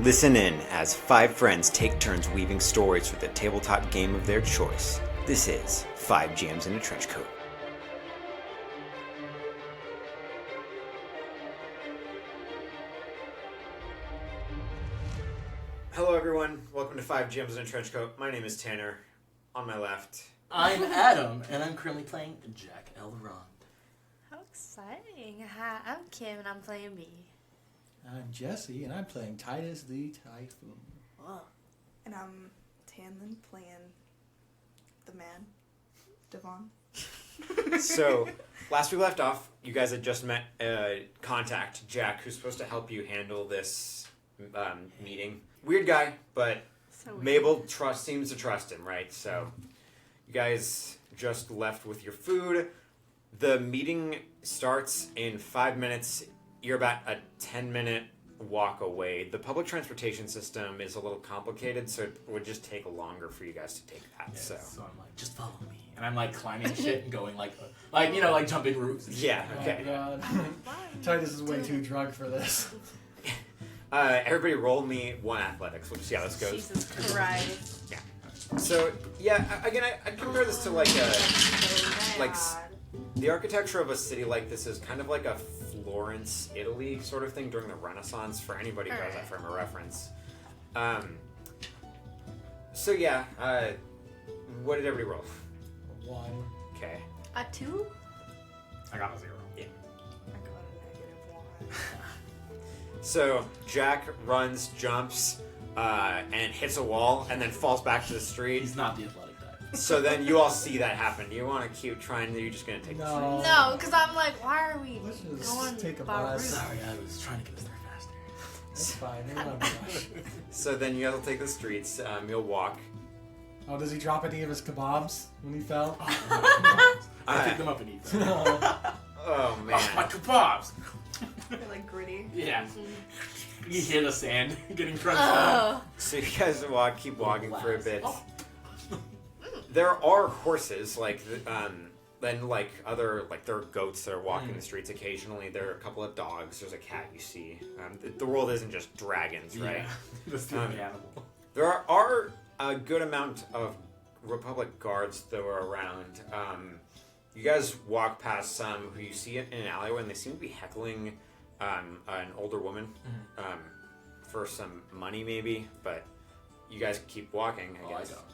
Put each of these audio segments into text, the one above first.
Listen in as 5 friends take turns weaving stories for the tabletop game of their choice. This is 5 GMs in a Trench Coat. Hello everyone, welcome to 5 GMs in a Trench Coat. My name is Tanner. On my left, I'm Adam, and I'm currently playing Jack Elrond. How exciting. Hi, I'm Kim and I'm playing B. I'm Jesse, and I'm playing Titus the Typhoon. Whoa. And I'm Tanlin playing the man, Devon. So, last we left off, you guys had just met Contact, Jack, who's supposed to help you handle this meeting. Weird guy, but So weird. Mabel seems to trust him, right? So, you guys just left with your food. The meeting starts in 5 minutes. You're about a 10-minute walk away. The public transportation system is a little complicated, so it would just take longer for you guys to take that. Yes, So I'm like, just follow me. And I'm like climbing shit and going like jumping roofs. And shit. Yeah, okay. Oh, God. Titus is way too drunk for this. Everybody roll me 1 athletics. We'll just see how this goes. Jesus Christ. Yeah. So, yeah, again, I'd compare this to like the architecture of a city like this is kind of like a Florence, Italy sort of thing during the Renaissance, for anybody who has that frame of reference. So yeah, what did everybody roll? 1. Okay. A 2? I got a 0. Yeah. I got a -1. So Jack runs, jumps, and hits a wall, and then falls back to the street. He's not the athletic type. So then you all see that happen. You want to keep trying? You're just gonna take the street. No. No, because I'm like, why are we Let's just going take a by bus. route? Sorry, I was trying to get us there faster. That's fine. They don't have to rush. So then you guys will take the streets. You'll walk. Oh, does he drop any of his kebabs when he fell? I picked them up and eat them. Oh man. Oh, my kebabs! They're like gritty. Yeah. You hear the sand getting crunched Ugh. up. So you guys keep walking for a bit. Oh. There are horses, then like other, like there are goats that are walking the streets occasionally. There are a couple of dogs. There's a cat you see. The world isn't just dragons, right? Yeah. That's the only animal. There are a good amount of Republic guards that are around. You guys walk past some who you see in an alleyway, and they seem to be heckling an older woman for some money, maybe. But you guys keep walking, I guess. I don't.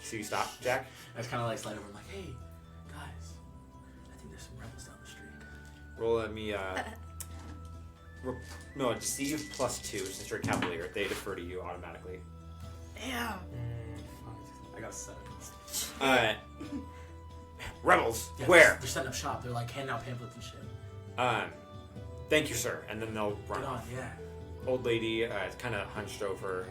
So you stop, Jack? I just kind of like slide over and like, hey, guys, I think there's some rebels down the street. Roll at me, deceive +2, since you're a cavalier. They defer to you automatically. Damn. I got a 7. Rebels, Yeah, where? They're setting up shop. They're like handing out pamphlets and shit. Thank you, sir. And then they'll run Get on, off. yeah. Old lady is kind of hunched over.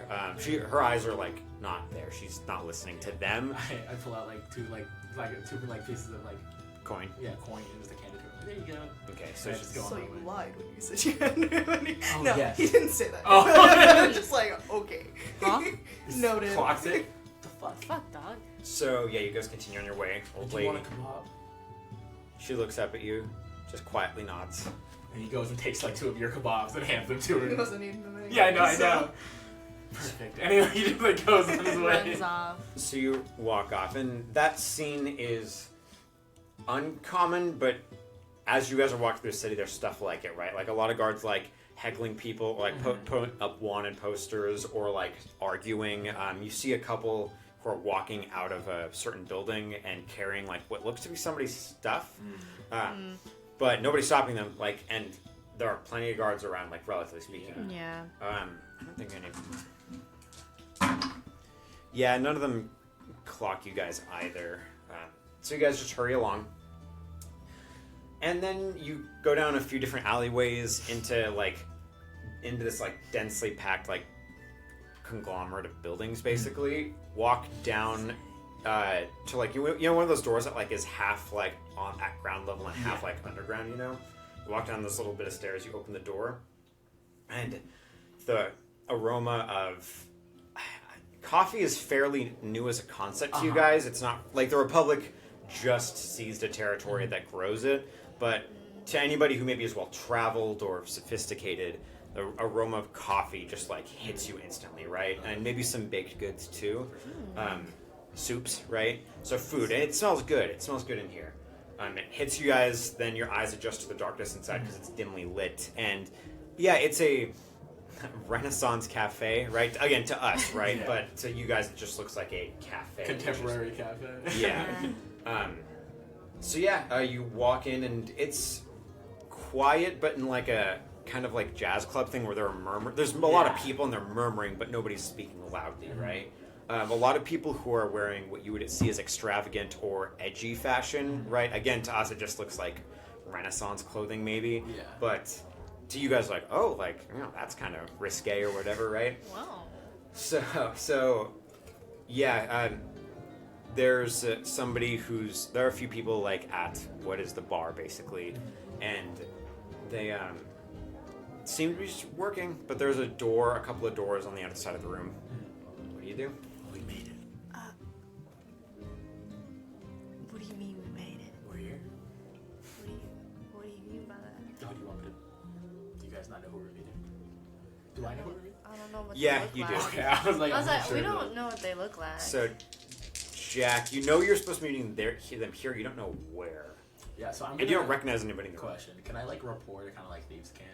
Her eyes are like not there. She's not listening to them. I pull out like two pieces of like Coin. coin and just a hand to her. There you go. Okay, so I she's just go So on you my way. lied when you said you had money. Oh, no, yes. he didn't say that. Oh. I was just like, okay. Huh? Noted. Clocks it. The fuck? Fuck, dog. So yeah, you guys continue on your way. Old Do you lady. want a kebab? She looks up at you, just quietly nods. And he goes and takes like 2 of your kebabs and hands them to He her. wasn't eating them anyway. Yeah, I so- know. Perfect. Anyway, he just like goes on his way. Runs off. So you walk off, and that scene is uncommon, but as you guys are walking through the city, there's stuff like it, right? Like a lot of guards like heckling people, or like putting up wanted posters, or like arguing. You see a couple who are walking out of a certain building and carrying like what looks to be somebody's stuff, but nobody's stopping them. Like, and there are plenty of guards around, like relatively speaking. Yeah. I don't think any of them. Yeah, none of them clock you guys either. So you guys just hurry along. And then you go down a few different alleyways into this like densely packed like conglomerate of buildings, basically. Walk down to like you know one of those doors that like is half like on at ground level and half like underground. You know, you walk down this little bit of stairs. You open the door, and the aroma of coffee is fairly new as a concept to you guys. It's not like the Republic just seized a territory that grows it, but to anybody who maybe is well traveled or sophisticated, the aroma of coffee just like hits you instantly, right? And maybe some baked goods too, soups, right? So food, and it smells good. It smells good in here. It hits you guys, then your eyes adjust to the darkness inside because it's dimly lit, and yeah, it's a Renaissance cafe, right? Again, to us, right? Yeah. But to you guys, it just looks like a cafe. Contemporary cafe. Yeah. So yeah, you walk in and it's quiet, but in like a kind of like jazz club thing where there's a lot of people and they're murmuring, but nobody's speaking loudly, right? A lot of people who are wearing what you would see as extravagant or edgy fashion, right? Again, to us, it just looks like Renaissance clothing, maybe. Yeah. But to you guys, like, oh, like, you know, that's kind of risque or whatever, right? Wow. So, yeah, there's somebody there are a few people, like, at what is the bar, basically, and they seem to be just working, but there's a couple of doors on the other side of the room. What do you do? We made it. What do you mean we made it? We're here. What do you mean by that? Oh, do you want me to? Do you guys not know who we're meeting? Do I know who we're meeting? I don't know what Yeah, they look you do. like. Okay, I was like, I was I'm like, sure we that- don't know what they look like. So, Jack, you know you're supposed to be meeting them here, you don't know where. Yeah, so I'm And gonna... you don't recognize anybody in the room. Question. Can I, like, report it kind of like thieves can't?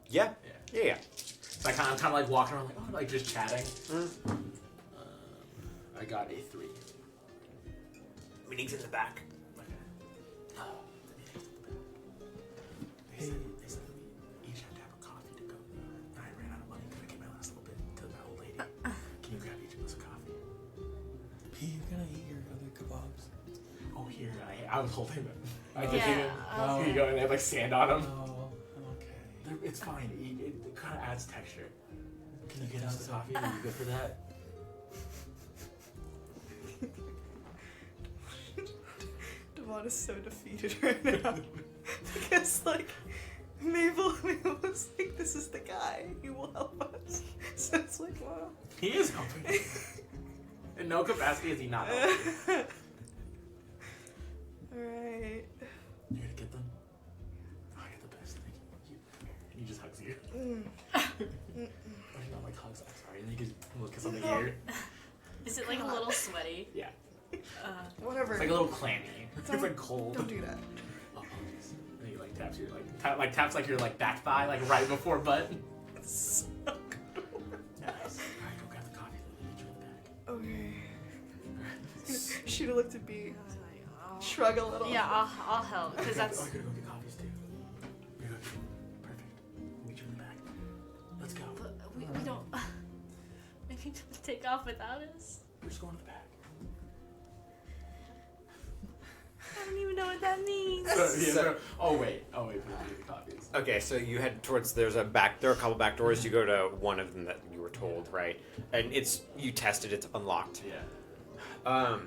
Yeah. Yeah. Yeah. So I'm kind of like walking around like, oh, like just chatting. I got a 3. Meeting's in the back. Okay. The meeting's at the back. They said that we each had to have a coffee to go. I ran out of money because I gave my last little bit to my old lady. Can you grab each of us a coffee? P, you're gonna eat your other kebabs. Oh, here. I was holding them. I Yeah, here you go. And they have like sand on them. Oh, okay. It's fine. It kind of adds texture. Can you get us the coffee? Are you good for that? Devon is so defeated right now. Because, like, Mabel was like, this is the guy. He will help us. So it's like, wow. He is helping. In no capacity is he not helping. Alright. You gonna get them? Oh, you're the best. Thank you. And he just hugs you. Oh, you not like hugs. I'm sorry. And then you can look at something here. Is it like a little sweaty? Yeah. Whatever. It's like a little clammy. It's like cold. Don't do that. Oh, please. And he like taps your taps like your like back thigh like right before butt. So good. Nice. Alright, go grab the coffee. Let me get you in the back. Okay. Should have looked at B. Shrug a little. Yeah, I'll help because that's. Oh, you're gonna go get coffees too. You're good. Perfect. We'll meet you in the back. Let's go. But we don't. Maybe don't take off without us. We're just going to the back. I don't even know what that means. Oh wait, we have to get the coffees. Okay, so you head towards, there are a couple back doors, you go to one of them that you were told, right? And you tested, it's unlocked. Yeah.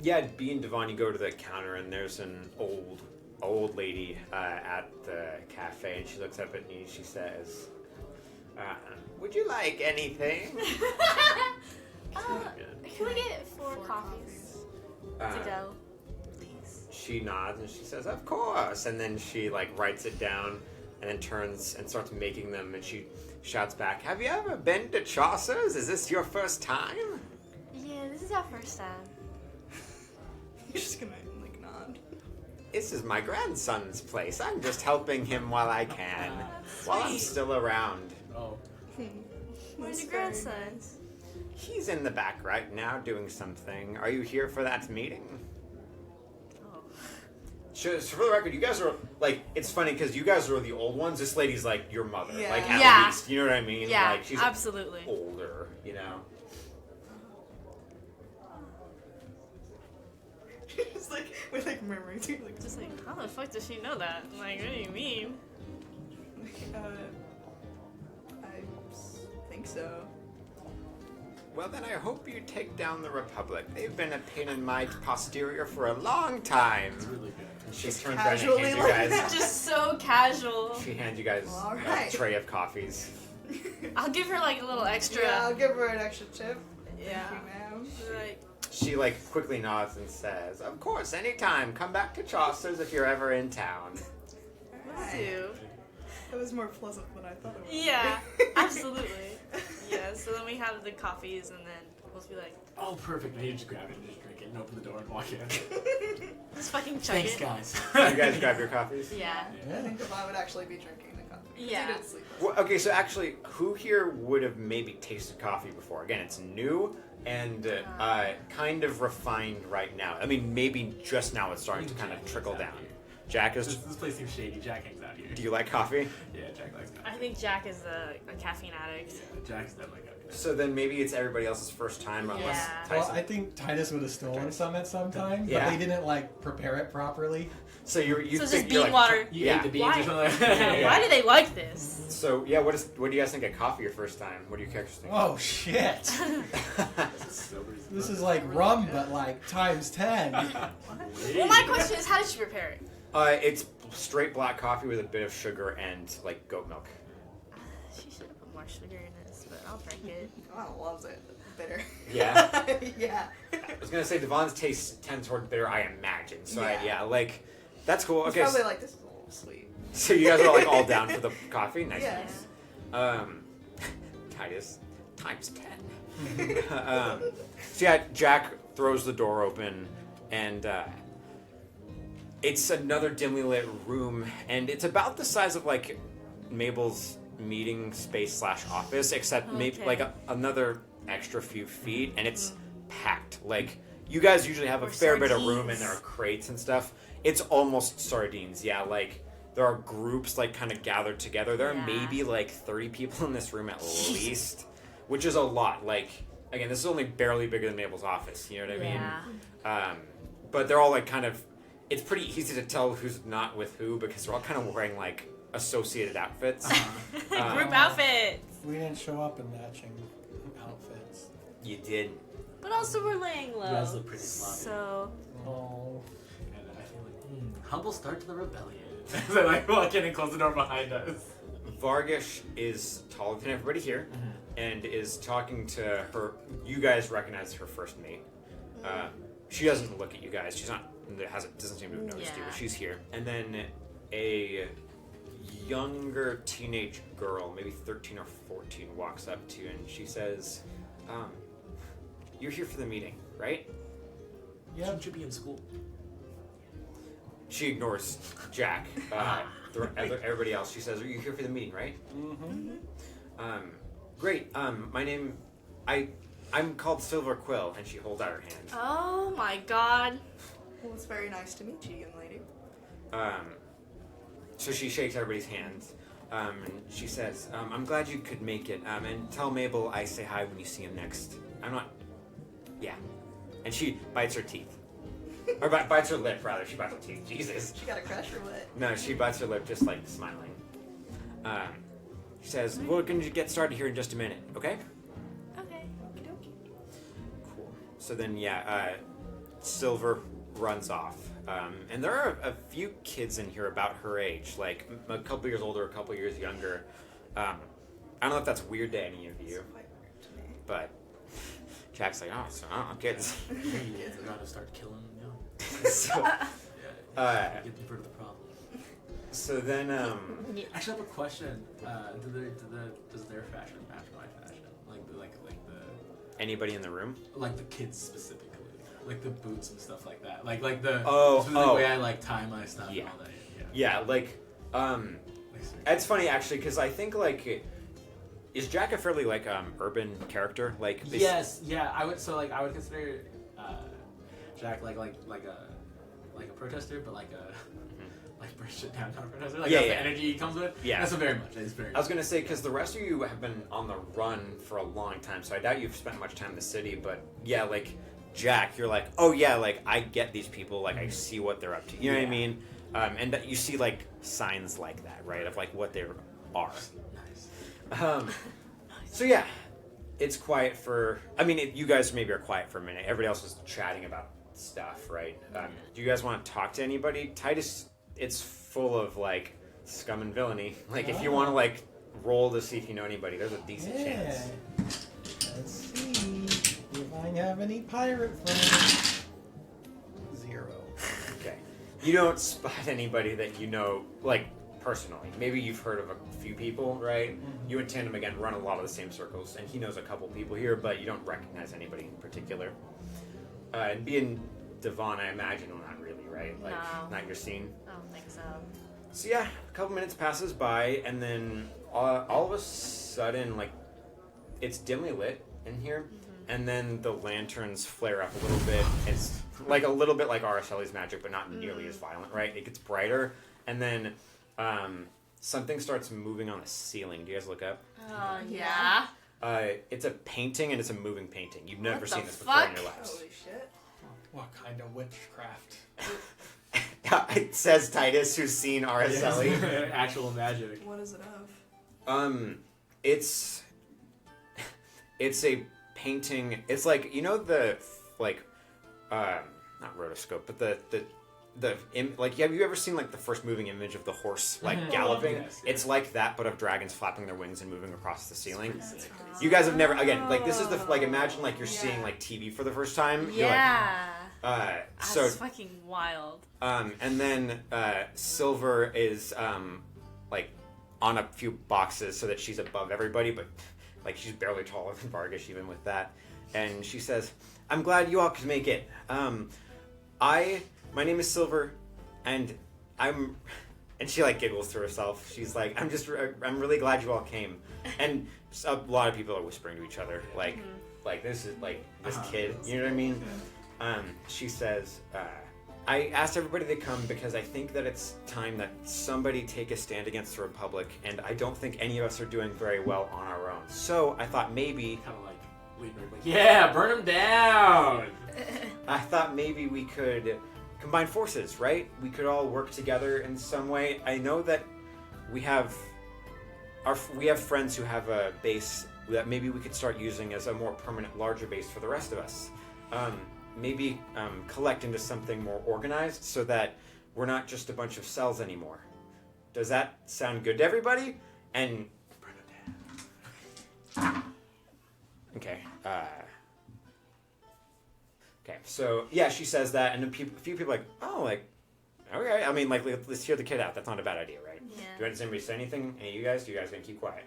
Yeah, B and Devon, you go to the counter and there's an old lady at the cafe, and she looks up at me and she says, would you like anything? Can we get 4 coffees to go, please? She nods and she says, of course, and then she like writes it down and then turns and starts making them, and she shouts back, have you ever been to Chaucer's? Is this your first time? Yeah, this is our first time. You're just gonna, like, nod. This is my grandson's place. I'm just helping him while I can, while I'm sweet. still around. Oh. Where's That's your very grandson? nice. He's in the back right now doing something. Are you here for that meeting? Oh. So for the record, you guys are, like, it's funny because you guys are the old ones. This lady's like your mother. Yeah. Like, at Yeah. least. You know what I mean? Yeah, Like, she's absolutely. older, you know? Just like, we're like murmuring too, like, Just like, how the fuck does she know that? Like, what do you mean? I think so. Well, then I hope you take down the Republic. They've been a pain in my posterior for a long time. It's really good. And she Just turns around and casually hands you like guys. that. Just so casual. She hands you guys All a right. tray of coffees. I'll give her like a little extra. Yeah, I'll give her an extra tip. Yeah. Thank you, ma'am. Like, She quickly nods and says, "Of course, anytime. Come back to Chaucer's if you're ever in town." will do. That was more pleasant than I thought it would. Yeah, absolutely. Yeah, so then we have the coffees and then we'll be like, Oh, perfect. Now you just grab it and just drink it and open the door and walk in. just fucking chug Thanks, it. guys. You guys grab your coffees? Yeah. I think Devon would actually be drinking the coffee. 'cause Yeah. He didn't sleep. Well, okay, so actually, who here would have maybe tasted coffee before? Again, it's new and kind of refined right now. I mean, maybe just now it's starting to kind of trickle down. Jack is. This place seems shady. Jack hangs out here. Do you like coffee? Yeah, Jack likes coffee. I think Jack is a caffeine addict. Yeah, Jack's definitely coffee. So then maybe it's everybody else's first time, unless Yeah. Well, Tyson. I think Titus would have stolen some at some time, Yeah. but they didn't like prepare it properly. So you So it's think just you're bean like, water. You Yeah. ate the beans Why? or something? Yeah, why do they like this? So yeah, what do you guys think of coffee your first time? What do your characters think? Oh shit! This is like rum, but like times 10. Well, my question is, how did you prepare it? It's straight black coffee with a bit of sugar and like goat milk. She should have put more sugar in this, but I'll drink it. Devon loves it. Bitter. Yeah? Yeah. I was gonna say Devon's tastes tend toward bitter, I imagine. So Yeah. like that's cool. It's Okay, probably like, this is a little sweet. so you guys are like all down for the coffee. Nice. Yeah. Titus times 10. So yeah, Jack throws the door open, and it's another dimly lit room, and it's about the size of like Mabel's meeting space / office, except maybe Okay. like another extra few feet, and it's packed. Like you guys usually have a Or fair bit of room, and sardines. there are crates and stuff. It's almost sardines. Yeah, like. There are groups like kind of gathered together. There are Yeah. maybe like 30 people in this room at least, which is a lot. Like again, this is only barely bigger than Mabel's office. You know what I Yeah. mean? But they're all like kind of. It's pretty easy to tell who's not with who because they're all kind of wearing like associated outfits. Group outfits. We didn't show up in matching outfits. You did. But also we're laying low. You guys look pretty sloppy. So, Oh. And I feel like, humble start to the rebellion. As I like walk in and close the door behind us. Vargish is taller than everybody here, and is talking to her. You guys recognize her first mate. She doesn't look at you guys. She's not. Doesn't seem to have noticed you, but Yeah. she's here. And then a younger teenage girl, maybe 13 or 14, walks up to you and she says, "You're here for the meeting, right?" Yeah. Yep. You should be in school. She ignores Jack. Everybody else. She says, "Are you here for the meeting, right?" Mm-hmm. Great. My name, I'm called Silver Quill, and she holds out her hand. oh my god. Well, it's very nice to meet you, young lady. So she shakes everybody's hands, and she says, "I'm glad you could make it. And tell Mabel I say hi when you see him next. I'm not. Yeah." And she bites her teeth, or bites her lip rather. She bites her teeth. Jesus. She got a crush or what? No, she bites her lip, just like smiling. She says, "We're going to get started here in just a minute, okay?" Okay. Cool. So then, Silver runs off. And there are a few kids in here about her age, like a couple years older, a couple years younger. I don't know if that's weird to any of you, It's quite weird to me. but Jack's like, kids. Kids are about to start killing young. so, Yeah. Get rid of the problem. so then, Yeah. Actually, I have a question. Does their fashion match my fashion? Like the anybody in the room? like the kids specifically, like the boots and stuff like that. Like the Oh, specific oh. way I like tie my stuff Yeah. and all that. Yeah, like, it's funny actually, because I think like, is Jack a fairly like urban character? Like, this- Yes, yeah. I would consider Jack like a protester, but like a like bring shit down kind of protester. Like Yeah, that's yeah. the energy he comes with. Yeah. That's very much. It's very. I was gonna say because the rest of you have been on the run for a long time, so I doubt you've spent much time in the city. But yeah, like Jack, you're like, oh yeah, like I get these people, like I see what they're up to. You know what I mean? And that you see like signs like that, right? Of like what they are. Nice. So yeah, it's quiet for. I mean, you guys maybe are quiet for a minute. Everybody else is chatting about stuff, right? Do you guys want to talk to anybody? Titus, it's full of like scum and villainy. Like if you want to like roll to see if you know anybody, there's a decent chance. Let's see if I have any pirate friends. 0. Okay. You don't spot anybody that you know, like personally. Maybe you've heard of a few people, right? You and Tandem, again, run a lot of the same circles, and he knows a couple people here, but you don't recognize anybody in particular. And being Devon, I imagine, well, not really, right? Like, No. not your scene. I don't think so. So yeah, a couple minutes passes by, and then all of a sudden, like, it's dimly lit in here, and then the lanterns flare up a little bit. It's like a little bit like Aracelli's magic, but not nearly as violent, right? It gets brighter, and then something starts moving on the ceiling. Do you guys look up? Oh, yeah. It's a painting, and it's a moving painting. You've never What seen the this before in fuck? your lives. Holy shit. What kind of witchcraft? It says Titus, who's seen Aracelli. Actual magic. What is it of? It's a painting. It's like, you know, the like not rotoscope, but like, have you ever seen like the first moving image of the horse like galloping? Yes, It's like that, but of dragons flapping their wings and moving across the ceiling. That's sick. You guys have never, again, like, this is the, like, imagine like you're seeing like TV for the first time. You're Yeah. like, so That's fucking wild. and then Silver is like on a few boxes so that she's above everybody, but like she's barely taller than Vargas even with that. And she says, "I'm glad you all could make it. My name is Silver, and and she like giggles to herself. She's like, I'm really glad you all came." And a lot of people are whispering to each other, like this is like this kid, you know what I mean? She says, I asked everybody to come because I think that it's time that somebody take a stand against the Republic, and I don't think any of us are doing very well on our own. So I thought maybe, Kind of like leaving like, yeah, burn them down. we could combine forces, right? We could all work together in some way. I know that we have friends who have a base that maybe we could start using as a more permanent, larger base for the rest of us. Maybe collect into something more organized so that we're not just a bunch of cells anymore. Does that sound good to everybody? And Burn them down. okay, so yeah, she says that, and a few people are like, oh, like, okay. I mean, like, let's hear the kid out. That's not a bad idea, right? Yeah. Does anybody say anything? Any of you guys? Do you guys gonna keep quiet?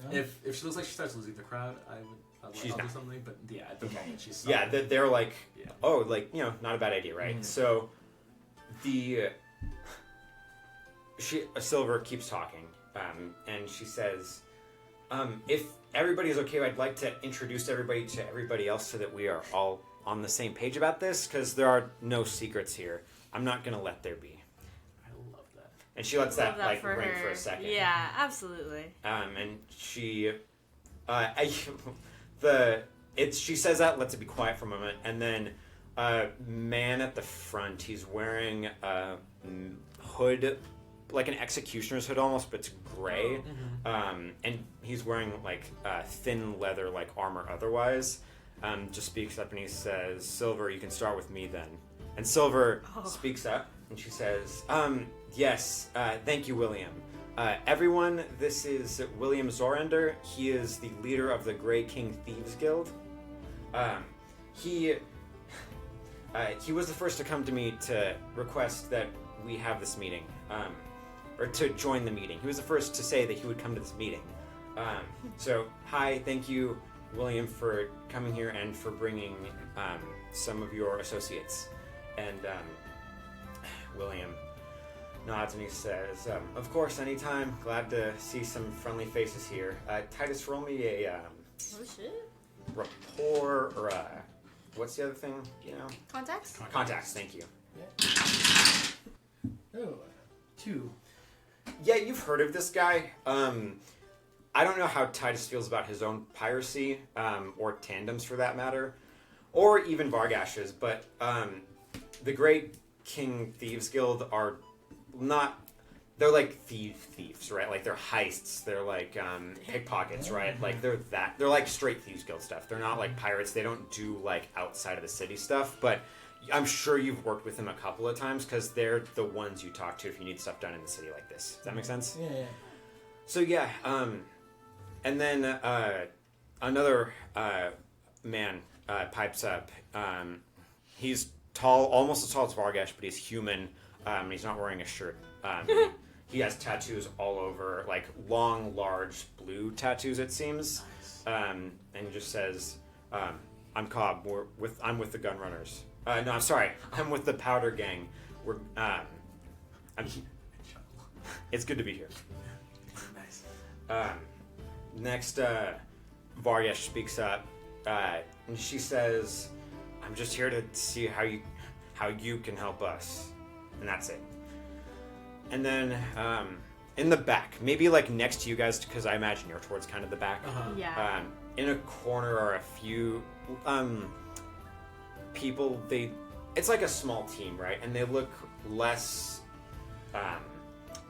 No? If she looks like she starts losing the crowd, I'll She's do not. something. But yeah, at the moment she's Yeah, they're like, Yeah. oh, like, you know, not a bad idea, right? So Silver keeps talking, and she says, if everybody is okay, I'd like to introduce everybody to everybody else so that we are all on the same page about this, because there are no secrets here. I'm not gonna let there be. I love that. And she lets that Love like for ring her. for a second. Yeah, absolutely. And she, she says that, lets it be quiet for a moment, and then man at the front, he's wearing a hood, like an executioner's hood almost, but it's gray, and he's wearing like thin leather, like armor otherwise. Just speaks up and he says, "Silver, you can start with me then." And Silver speaks up and she says, "Yes, thank you, William. Everyone, this is William Zorender. He is the leader of the Grey King Thieves Guild. He was the first to come to me to request that we have this meeting, or to join the meeting. He was the first to say that he would come to this meeting. So, hi, thank you, William, for coming here and for bringing some of your associates." And William nods and he says, "Of course, anytime. Glad to see some friendly faces here. Titus, roll me a Oh shit. rapport, or what's the other thing? You know, Contacts? contacts. Thank you. Oh, 2. Yeah, you've heard of this guy. I don't know how Titus feels about his own piracy, or tandems for that matter, or even Vargash's, but the Great King Thieves Guild are not... They're like thieves, right? Like, they're heists, they're like pickpockets, right? Like, they're like straight Thieves Guild stuff. They're not like pirates. They don't do like outside of the city stuff, but I'm sure you've worked with them a couple of times because they're the ones you talk to if you need stuff done in the city like this. Does that make sense? Yeah. So yeah, and then another man pipes up. He's tall, almost as tall as Vargash, but he's human. He's not wearing a shirt. he has tattoos all over, like long, large blue tattoos. It seems, and he just says, "I'm Cobb. I'm with the Gun Runners. No, I'm sorry. I'm with the Powder Gang. We're It's good to be here." Nice. Next, Varyash speaks up, and she says, "I'm just here to see how you can help us," and that's it. And then in the back, maybe like next to you guys, because I imagine you're towards kind of the back. Yeah. In a corner are a few people. It's like a small team, right? And they look less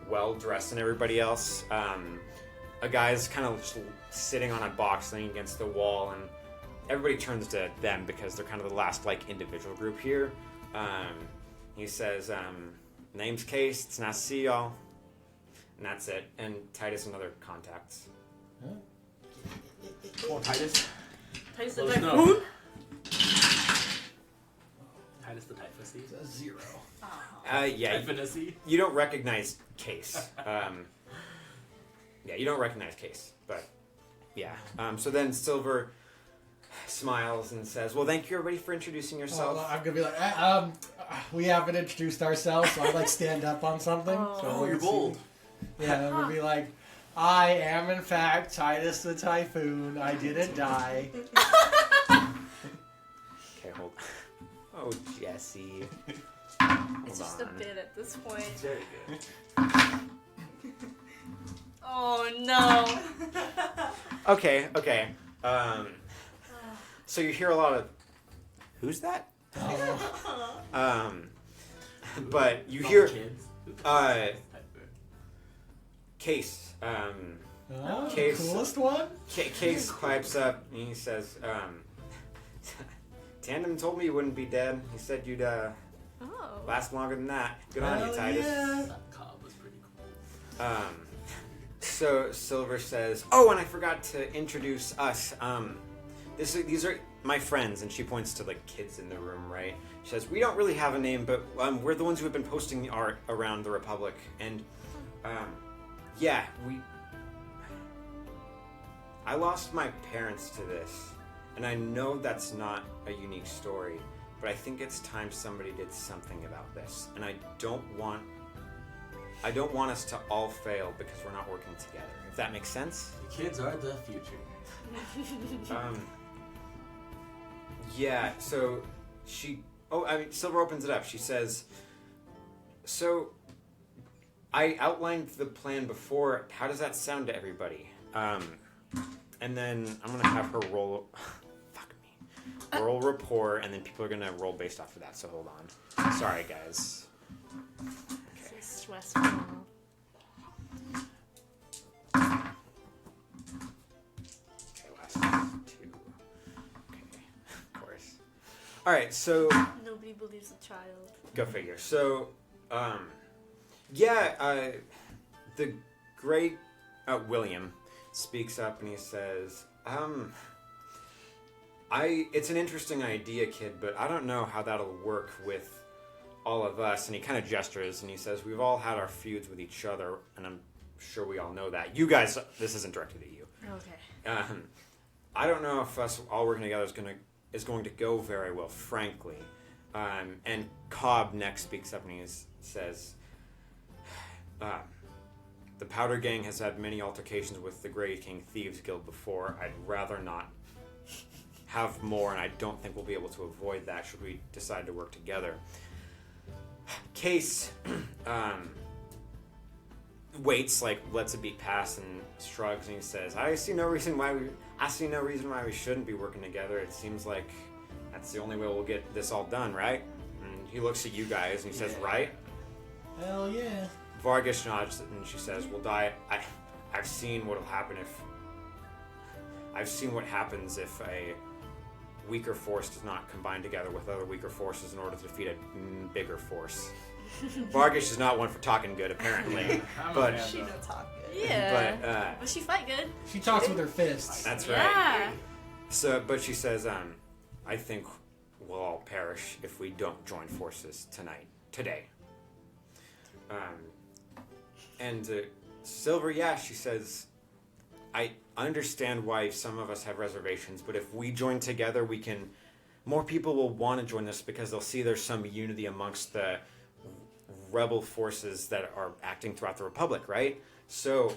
well dressed than everybody else. A guy's kind of just sitting on a box leaning against the wall, and everybody turns to them because they're kind of the last like individual group here. He says, "Name's Case. It's nice to see y'all," and that's it. And Titus and other contacts. Come on, Titus. Titus Let the us know. typhoon. Titus the Typhusy. It's a 0. Yeah, Typhusy. you don't recognize Case. Yeah, you don't recognize Case, but yeah. So then Silver smiles and says, "Well, thank you everybody for introducing yourself." I'm gonna be like, we haven't introduced ourselves, so I like stand up on something. So Oh, we you're can see- bold. Yeah, I'm gonna be like, I am in fact Titus the Typhoon. I didn't die. Okay, hold. Oh, Jesse. It's just a bit at this point. Very good. Oh no. Okay. So you hear a lot of, "Who's that?" Oh. But you Not hear kids. Case. Oh, Case. coolest one? Case pipes up and he says, "Tandem told me you wouldn't be dead. He said you'd Oh. last longer than that. Good on you, Hell Titus." yeah. That Cobb was pretty cool. So Silver says, "Oh, and I forgot to introduce us. These are my friends," and she points to the kids in the room, right? She says, "We don't really have a name, but we're the ones who have been posting the art around the Republic, and yeah, I lost my parents to this, and I know that's not a unique story, but I think it's time somebody did something about this, and I don't want us to all fail because we're not working together. If that makes sense." The kids are the future. Yeah, so Silver opens it up. She says, "So, I outlined the plan before. How does that sound to everybody?" And then I'm going to have her roll... Roll rapport, and then people are going to roll based off of that, so hold on. Sorry, guys. This is stressful. Okay, last 2. Okay, of course. Alright, so... Nobody believes a child. Go figure. So, the great William speaks up and he says, it's an interesting idea, kid, but I don't know how that'll work with all of us. And he kind of gestures and he says, "We've all had our feuds with each other, and I'm sure we all know that. You guys, this isn't directed at you. Okay. I don't know if us all working together is going to go very well, frankly." And Cobb next speaks up and he says, "The Powder Gang has had many altercations with the Grey King Thieves Guild before. I'd rather not have more, and I don't think we'll be able to avoid that should we decide to work together." Case waits, like lets a beat pass, and shrugs, and he says, I see no reason why we shouldn't be working together. It seems like that's the only way we'll get this all done, right?" And he looks at you guys and he says, "Right?" Hell yeah. Vargas nods and she says, "Well, I've seen what happens if a weaker force does not combine together with other weaker forces in order to defeat a bigger force." Vargas is not one for talking good, apparently. But She don't talk good. Yeah. But she fight good. She talks with her fists. that's right. Yeah. So, but she says, "I think we'll all perish if we don't join forces today." And Silver, yeah, she says, I understand why some of us have reservations, but if we join together, we can... More people will want to join this because they'll see there's some unity amongst the rebel forces that are acting throughout the Republic, right? So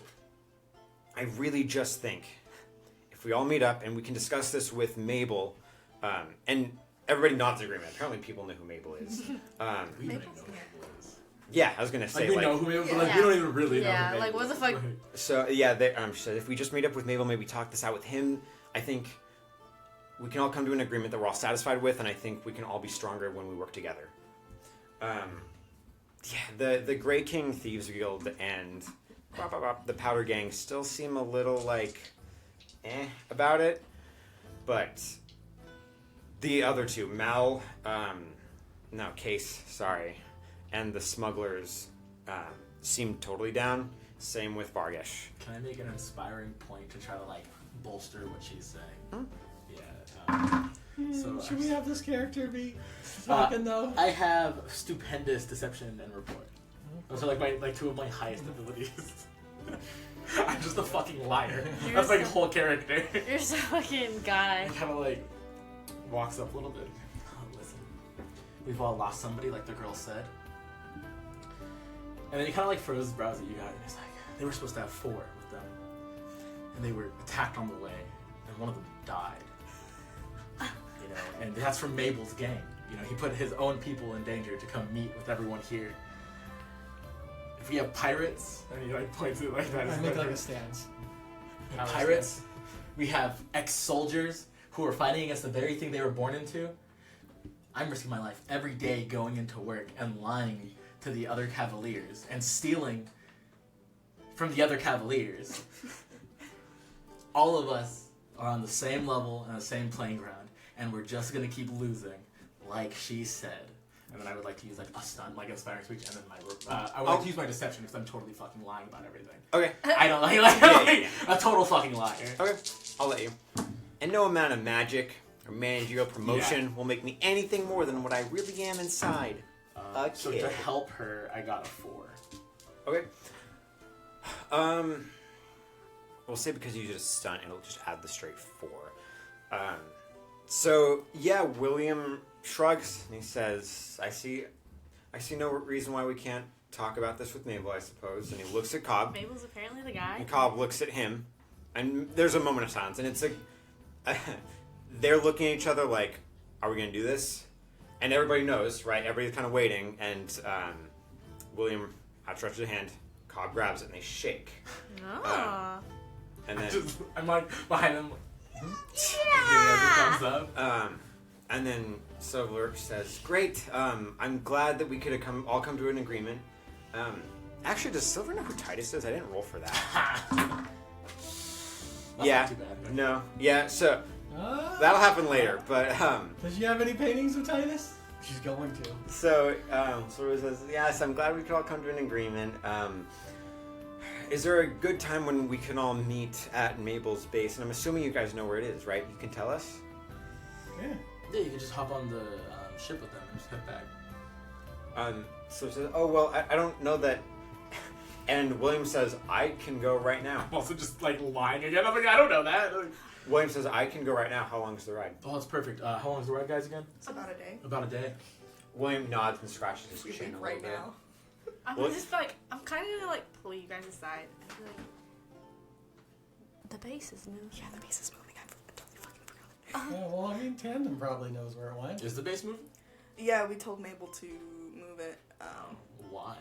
I really just think if we all meet up and we can discuss this with Mabel, and everybody nods agreement. Apparently people know who Mabel is. We don't even know who Mabel is. Yeah, I was going to say, Like, we know who Mabel is, but like, we don't even really know who Yeah, Mabel like, what the is. fuck? Like, So yeah, she said if we just meet up with Mabel, maybe talk this out with him, I think we can all come to an agreement that we're all satisfied with, and I think we can all be stronger when we work together. Yeah, the Grey King Thieves Guild and the Powder Gang still seem a little like about it, but the other two, Case, sorry, and the Smugglers seem totally down. Same with Vargish. Can I make an inspiring point to try to like bolster what she's saying? Hmm? Yeah. So Should we have this character be talking though? I have stupendous deception and report. Those are like two of my highest abilities. I'm just a fucking liar. You're That's my so- whole character. You're so fucking guy. He kind of like walks up a little bit. Oh, listen, we've all lost somebody, like the girl said. And then he kind of like froze his brows at you guys, and he's like, they were supposed to have 4 with them, and they were attacked on the way, and one of them died. You know, and that's from Mabel's gang. You know, he put his own people in danger to come meet with everyone here. If we have pirates, and he like points it like that. I make like a stance. We have pirates. We have ex-soldiers who are fighting against the very thing they were born into. I'm risking my life every day going into work and lying to the other Cavaliers and stealing from the other Cavaliers. All of us are on the same level and the same playing ground, and we're just gonna keep losing, like she said. And then I would like to use like a stunt, like inspiring speech, and then I would like to use my deception because I'm totally fucking lying about everything. Okay. I don't like Yeah. a total fucking liar. Okay, I'll let you. And no amount of magic or managerial promotion will make me anything more than what I really am inside. So to help her, I got a 4. Okay. We'll say because you used a stunt, it'll just add the straight 4. So yeah, William shrugs and he says, I see no reason why we can't talk about this with Mabel, I suppose. And he looks at Cobb. Mabel's apparently the guy. And Cobb looks at him, and there's a moment of silence, and it's like they're looking at each other like, are we going to do this? And everybody knows, right? Everybody's kind of waiting, and William outstretches a hand, Cobb grabs it, and they shake. Oh. And then I'm like behind him. Yeah. Thumbs up. and then Silver says, great, I'm glad that we could have all come to an agreement. Actually, does Silver know who Titus is? I didn't roll for that. Yeah. Not too bad. No. Yeah, so that'll happen later, but Does she have any paintings of Titus? She's going to. so Silver says, yes, I'm glad we could all come to an agreement. Is there a good time when we can all meet at Mabel's base? And I'm assuming you guys know where it is, right? You can tell us? Yeah. Yeah, you can just hop on the ship with them and just head back. So it says, oh, well, I don't know that. And William says, I can go right now. I'm also just like lying again. I'm like, I don't know that. William says, I can go right now. How long is the ride? Oh, that's perfect. How long is the ride, guys, again? It's about a day. About a day. William nods and scratches his We chin leave a right little bit. now. I'm What? just like, I'm kind of gonna like pull you guys aside and be like, the base is moving. Yeah, the base is moving. I totally fucking forgot. Yeah, well, I mean, Tandem probably knows where it went. Is the base moving? Yeah, we told Mabel to move it Why?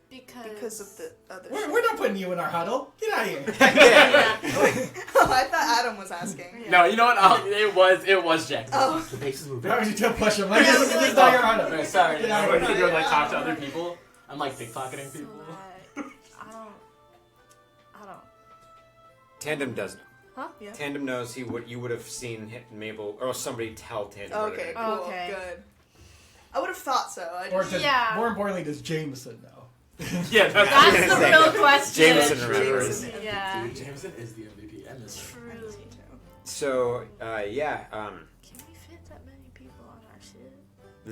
because of the other We're not putting you in our huddle. Get out of here. Yeah. Oh, I thought Adam was asking. Yeah. No, you know what? it was Jack. Oh. The base is moving. Why would you tell push him? Like, Yeah, this like, is not your huddle. Okay, sorry. Get out I'm of going here. to go like talk to other people. I'm like pickpocketing So people. I don't. Tandem does know. Huh? Yeah. Tandem knows you would have seen Mabel, or somebody tell Tandem. where Okay, they're cool. going. Okay. Good. I would have thought so. I Or just, does, Yeah. more importantly, does Jameson know? Yeah, That's the Say real it. question. Jameson remembers. Jameson. Yeah. Dude, Jameson is the MVP. I miss him. Truly. So, yeah, Can we fit that many people on our ship?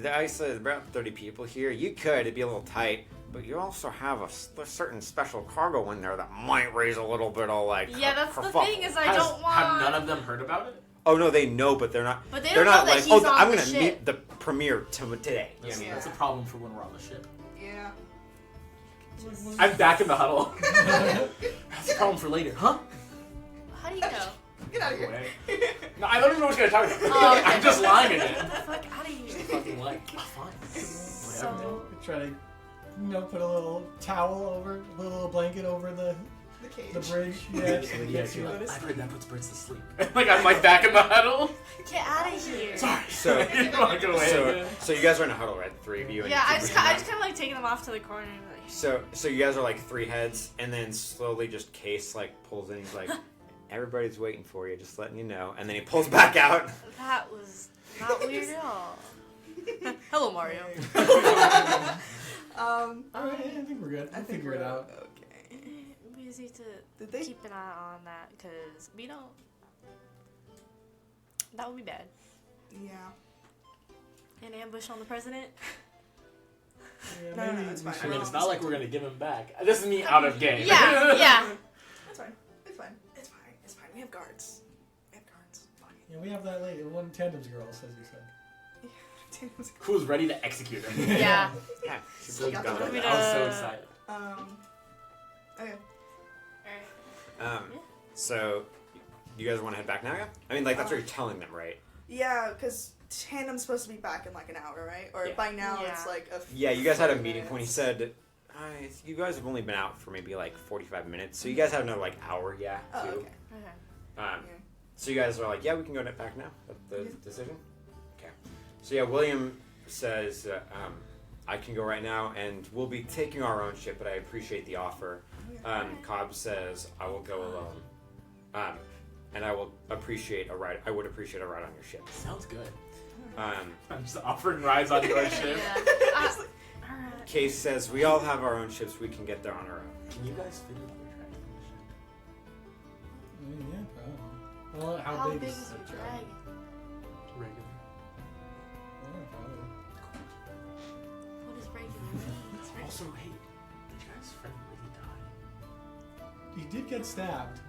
I said about 30 people here. You could, it'd be a little tight, but you also have a certain special cargo in there that might raise a little bit of like. Yeah, that's the kerfuffle. thing is I don't want. Have none of them heard about it? Oh no, they know, but they're not. But they they're don't not know that like, he's oh, on I'm the gonna ship. meet the premiere today. You know what I mean? Yeah. That's a problem for when we're on the ship. Yeah. I'm back in the huddle. That's a problem for later, huh? How do you know? Get out of here. Away. No, I don't even know what you're gonna talk about. Oh, okay. I'm just lying in it. Get the fuck out of here. Fucking like, oh, fine. Whatever. So, Try to, put a little towel over, a little blanket over the The cage. bridge. Yeah, Yeah, so you're it like, gets I've you. heard that puts birds to sleep. Like I'm like back in the huddle. get out of here. Sorry. So- you walk away. So you guys are in a huddle, right? The three of you. And Yeah, you I keep just bringing kind of like taking them off to the corner and be like, So you guys are like three heads, and then slowly just Case like pulls in. He's like, "Everybody's waiting for you, just letting you know." And then he pulls back out. that was not weird at all. Hello, Mario. All right, I think we're good. We'll figure it out. Okay. We just need to Did they? keep an eye on that because we don't. That would be bad. Yeah. An ambush on the president. Yeah, No, maybe it's we fine. I should- mean, it's not like we're gonna give him back. This is me out of game. Yeah, yeah. That's fine. It's fine. It's fine. It's fine. We have guards. We have guards. Fine. Yeah, we have that lady, one Tandem's girl, says you said. Who's ready to execute him? Yeah. Yeah. We got the Want me I was so to- excited. Okay. Alright. So you guys want to head back now? Yeah. I mean, like that's what you're telling them, right? Yeah, because Tandem's supposed to be back in like an hour, right? Or Yeah. by now Yeah. it's like a. Yeah. You guys had a 40 meeting point. He minutes. said, "You guys have only been out for maybe like 45 minutes, so you guys have another like hour, yeah, Oh, too." okay. Okay. Yeah. So you guys are like, "Yeah, we can go back now." That's the Yeah. decision. Okay. So yeah, William says, "I can go right now, and we'll be taking our own ship, but I appreciate the offer." Cobb says, "I will go alone, and I will appreciate a ride. I would appreciate a ride on your ship." Sounds good. Um, I'm just offering rides on your ship. Yeah. Alright. Case says, "We all have our own ships. We can get there on our own." Can you guys fit another dragon on the ship? Yeah, probably. Well, how, How big big is is the your dragon? dragon? Regular. Yeah, probably. What does regular mean? Also, hey, did you guys friend really die? He did get stabbed.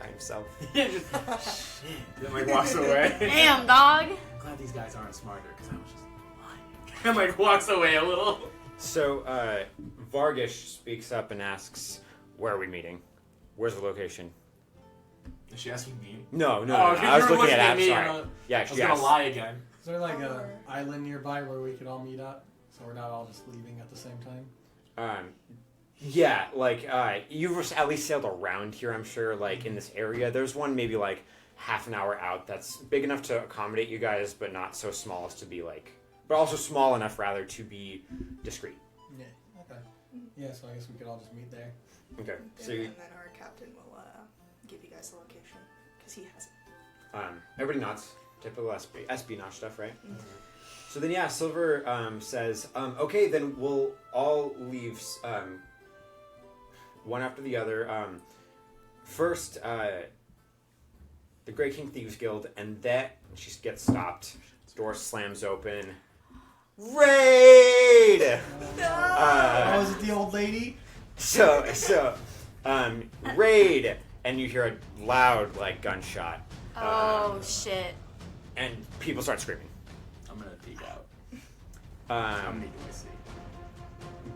By himself. Yeah, just shit. Then like walks away. Damn, dog. I'm glad these guys aren't smarter because I was just lying. And like walks away a little. So Vargish speaks up and asks, "Where are we meeting? Where's the location?" Is she asking me? No. Oh, I was you were looking at me. Sorry. and Yeah, I was she gonna asked. lie again. Is there like a island nearby where we could all meet up? So we're not all just leaving at the same time? Yeah, like you've at least sailed around here, I'm sure, like in this area. There's one maybe like half an hour out that's big enough to accommodate you guys, but not so small as to be like, but also small enough rather to be discreet. Yeah, okay. Yeah, so I guess we could all just meet there. Okay, And, so you, and then our captain will give you guys the location because he has it. everybody nods. Typical espionage stuff, right? So then, yeah, Silver says, "Okay, then we'll all leave one after the other. First, the Grey King Thieves Guild, and that she gets stopped. Door slams open. Raid! Oh, is it the old lady? So, raid, and you hear a loud like gunshot, Oh, shit. and people start screaming. I'm gonna peek out. How Um, many do I see?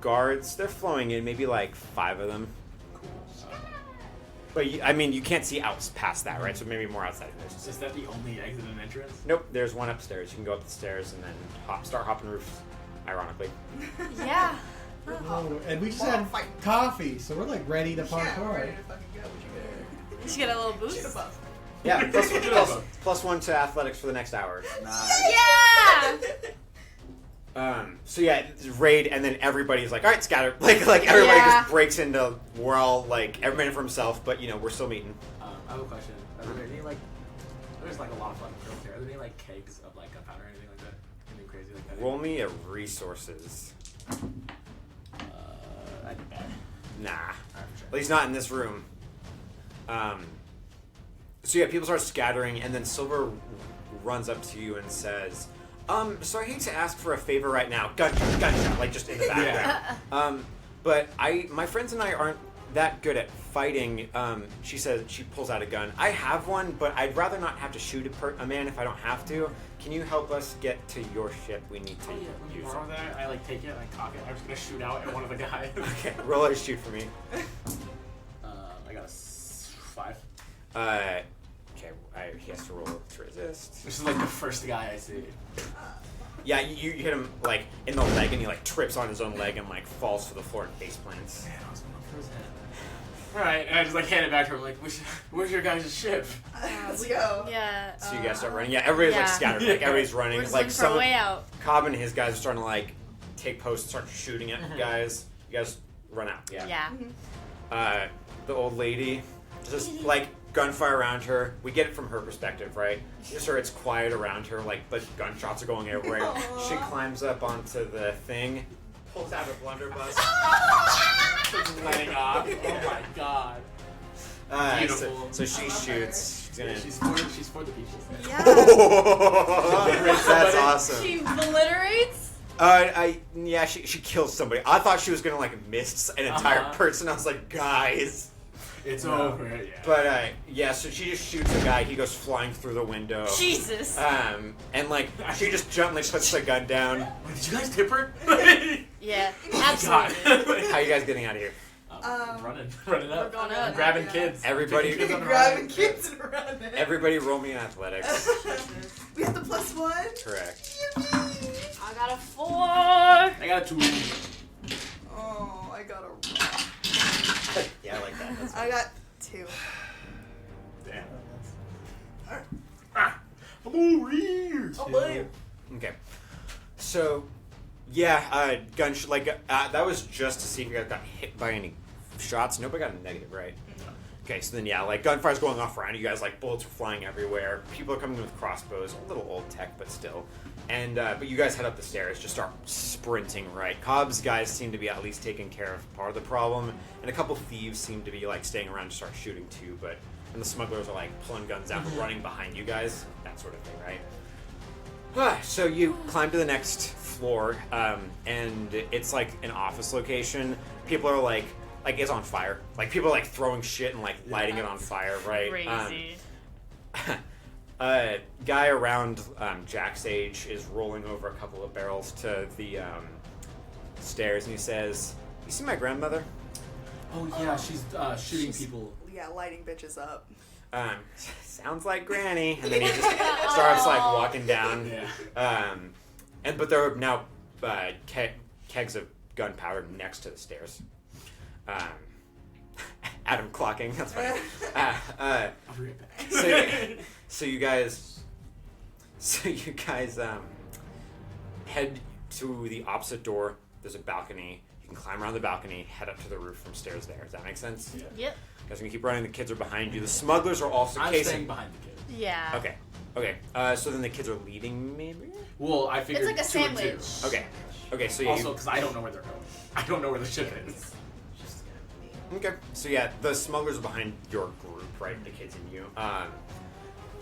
guards, they're flowing in, maybe like 5 of them. Cool. But you can't see out past that, right? So maybe more outside of this. Is that the only exit and entrance? Nope, there's one upstairs. You can go up the stairs and then start hopping roofs. Ironically, Yeah. Oh, and we just Well, had fight. coffee, so we're like ready to Yeah, we're ready parkour. to fucking go. What You should get a little you boost. shoot above. yeah. Plus 1 to athletics for the next hour. Nice. Yeah! So yeah, raid, and then everybody's like, all right, scatter. Like everybody Yeah. just breaks into. We're all like everybody for himself, but we're still meeting. I have a question. Are there any like? There's like a lot of fucking girls there. Are there any like kegs of like gunpowder or anything like that? Anything crazy like that? Roll me a resources. I did bad. Nah, Alright, at least not in this room. So yeah, people start scattering, and then Silver runs up to you and says, So I hate to ask for a favor right now. Gunshot, like just in the background. But my friends and I aren't that good at fighting. She says she pulls out a gun. I have one, but I'd rather not have to shoot a man if I don't have to. Can you help us get to your ship? We need to use borrow it. that. I like take it, I cock it. I'm just gonna shoot out at one of the guys. Okay, roll a shoot for me. I got a 5. Okay, he has to roll to resist. This is like the first guy I see. Yeah, you hit him like in the leg, and he like trips on his own leg and like falls to the floor and face plants. Man, I was going for his head. Alright, and I just like hand it back to him like, where's your guys' ship? Let's go. Yeah. So you guys start running. Yeah, everybody's like scattered. Like everybody's running. We're just Like looking for a some way out. Cobb and his guys are starting to like take posts, and start shooting at you guys. You guys run out. Yeah. The old lady, just like gunfire around her. We get it from her perspective, right? Just her, it's quiet around her, like, but gunshots are going everywhere. Aww. She climbs up onto the thing, pulls out a blunderbuss. Just letting off. Oh my god. Beautiful. So she shoots. She's gonna. She's for the beaches. Yeah. That's awesome. She obliterates? She kills somebody. I thought she was gonna like miss an entire person. I was like, guys. It's over. Yeah. But so she just shoots a guy. He goes flying through the window. Jesus. And like she just jumped, like puts the gun down. Wait, did you guys tip her? Yeah, God. absolutely. How are you guys getting out of here? Running up. We're going up. Grabbing kids. Everybody- Taking kids on the Grabbing ride. kids and running. Everybody, roll me in athletics. We have the +1. Correct. Yippee. I got a 4. I got a 2. Oh, I got a. Yeah, I like that. That's I got 2. Damn. I'm over here. Okay. So, yeah, that was just to see if you guys got hit by any shots. Nobody got a negative, right? Okay, so then, yeah, like, gunfire's going off around you guys, like, bullets are flying everywhere. People are coming in with crossbows, a little old tech, but still. And, but you guys head up the stairs, just start sprinting, right? Cobb's guys seem to be at least taking care of part of the problem, and a couple thieves seem to be, like, staying around to start shooting, too, but... And the smugglers are, like, pulling guns out and running behind you guys, that sort of thing, right? So you climb to the next floor, and it's, like, an office location. People are, like it's on fire. Like, people are, like, throwing shit and, like, lighting it on fire, right? Crazy. A guy around Jack's age is rolling over a couple of barrels to the stairs, and he says, "You see my grandmother?" Oh yeah, she's shooting people. Yeah, lighting bitches up. Sounds like Granny. And then he just starts like walking down. Yeah. But there are now kegs of gunpowder next to the stairs. Adam clocking. That's funny. I'll be right back. So you guys head to the opposite door. There's a balcony. You can climb around the balcony, head up to the roof from stairs there. Does that make sense? Yeah. Yep. You guys can keep running. The kids are behind you. The smugglers are also I'm casing. staying behind the kids. Yeah. Okay. So then the kids are leading, maybe? Well, I figured It's like a 2 and 2. sandwich. Okay, so yeah. Also, because I don't know where they're going. I don't know where the ship is. Okay. So yeah, the smugglers are behind your group, right? The kids and you.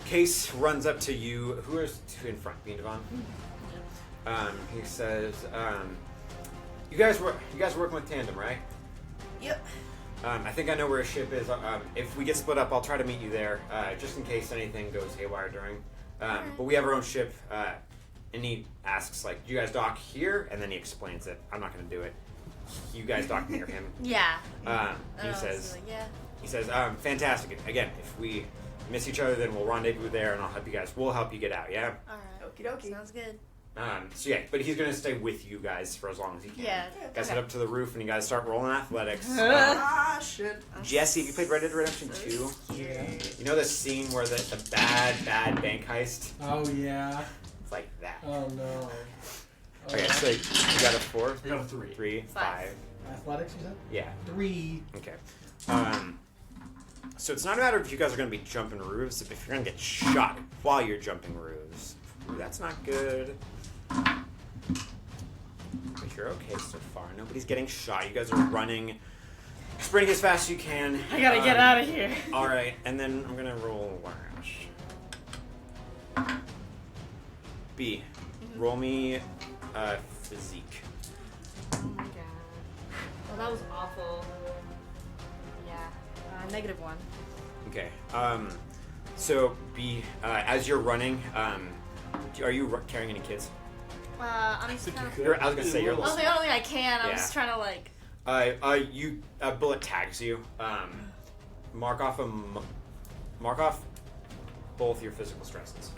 Case runs up to you. Who is in front? Being Devon? He says, you guys working with Tandem, right? Yep. I think I know where a ship is. If we get split up, I'll try to meet you there, just in case anything goes haywire during. But we have our own ship, and he asks, like, do you guys dock here? And then he explains it. I'm not going to do it. You guys dock near him. Yeah. He says, So, yeah. fantastic. Again, if we miss each other, then we'll rendezvous there, and I'll help you guys. We'll help you get out, yeah? All right. Okie dokie. Sounds good. So yeah, but he's going to stay with you guys for as long as he can. Yeah. You guys head up to the roof, and you guys start rolling athletics. Ah, shit. Jesse, you played Red Dead Redemption 2? Yeah. You know the scene where the bad bank heist? Oh yeah. It's like that. Oh no. Okay, so you got a 4? I got a 3. 3, 5. Athletics, you said? Yeah. 3. Okay. So it's not a matter of if you guys are going to be jumping roofs, if you're going to get shot while you're jumping roofs. Ooh, that's not good. But you're okay so far. Nobody's getting shot. You guys are running, sprinting as fast as you can. I gotta get out of here. All right, and then I'm gonna roll B. roll me physique. Oh my god. Well, that was awful. Yeah. -1. Okay. So as you're running, are you carrying any kids? I'm just kind of. I was gonna say you're. Oh, the only thing I can. I'm Yeah. just trying to like. A bullet tags you. Mark off both your physical stresses.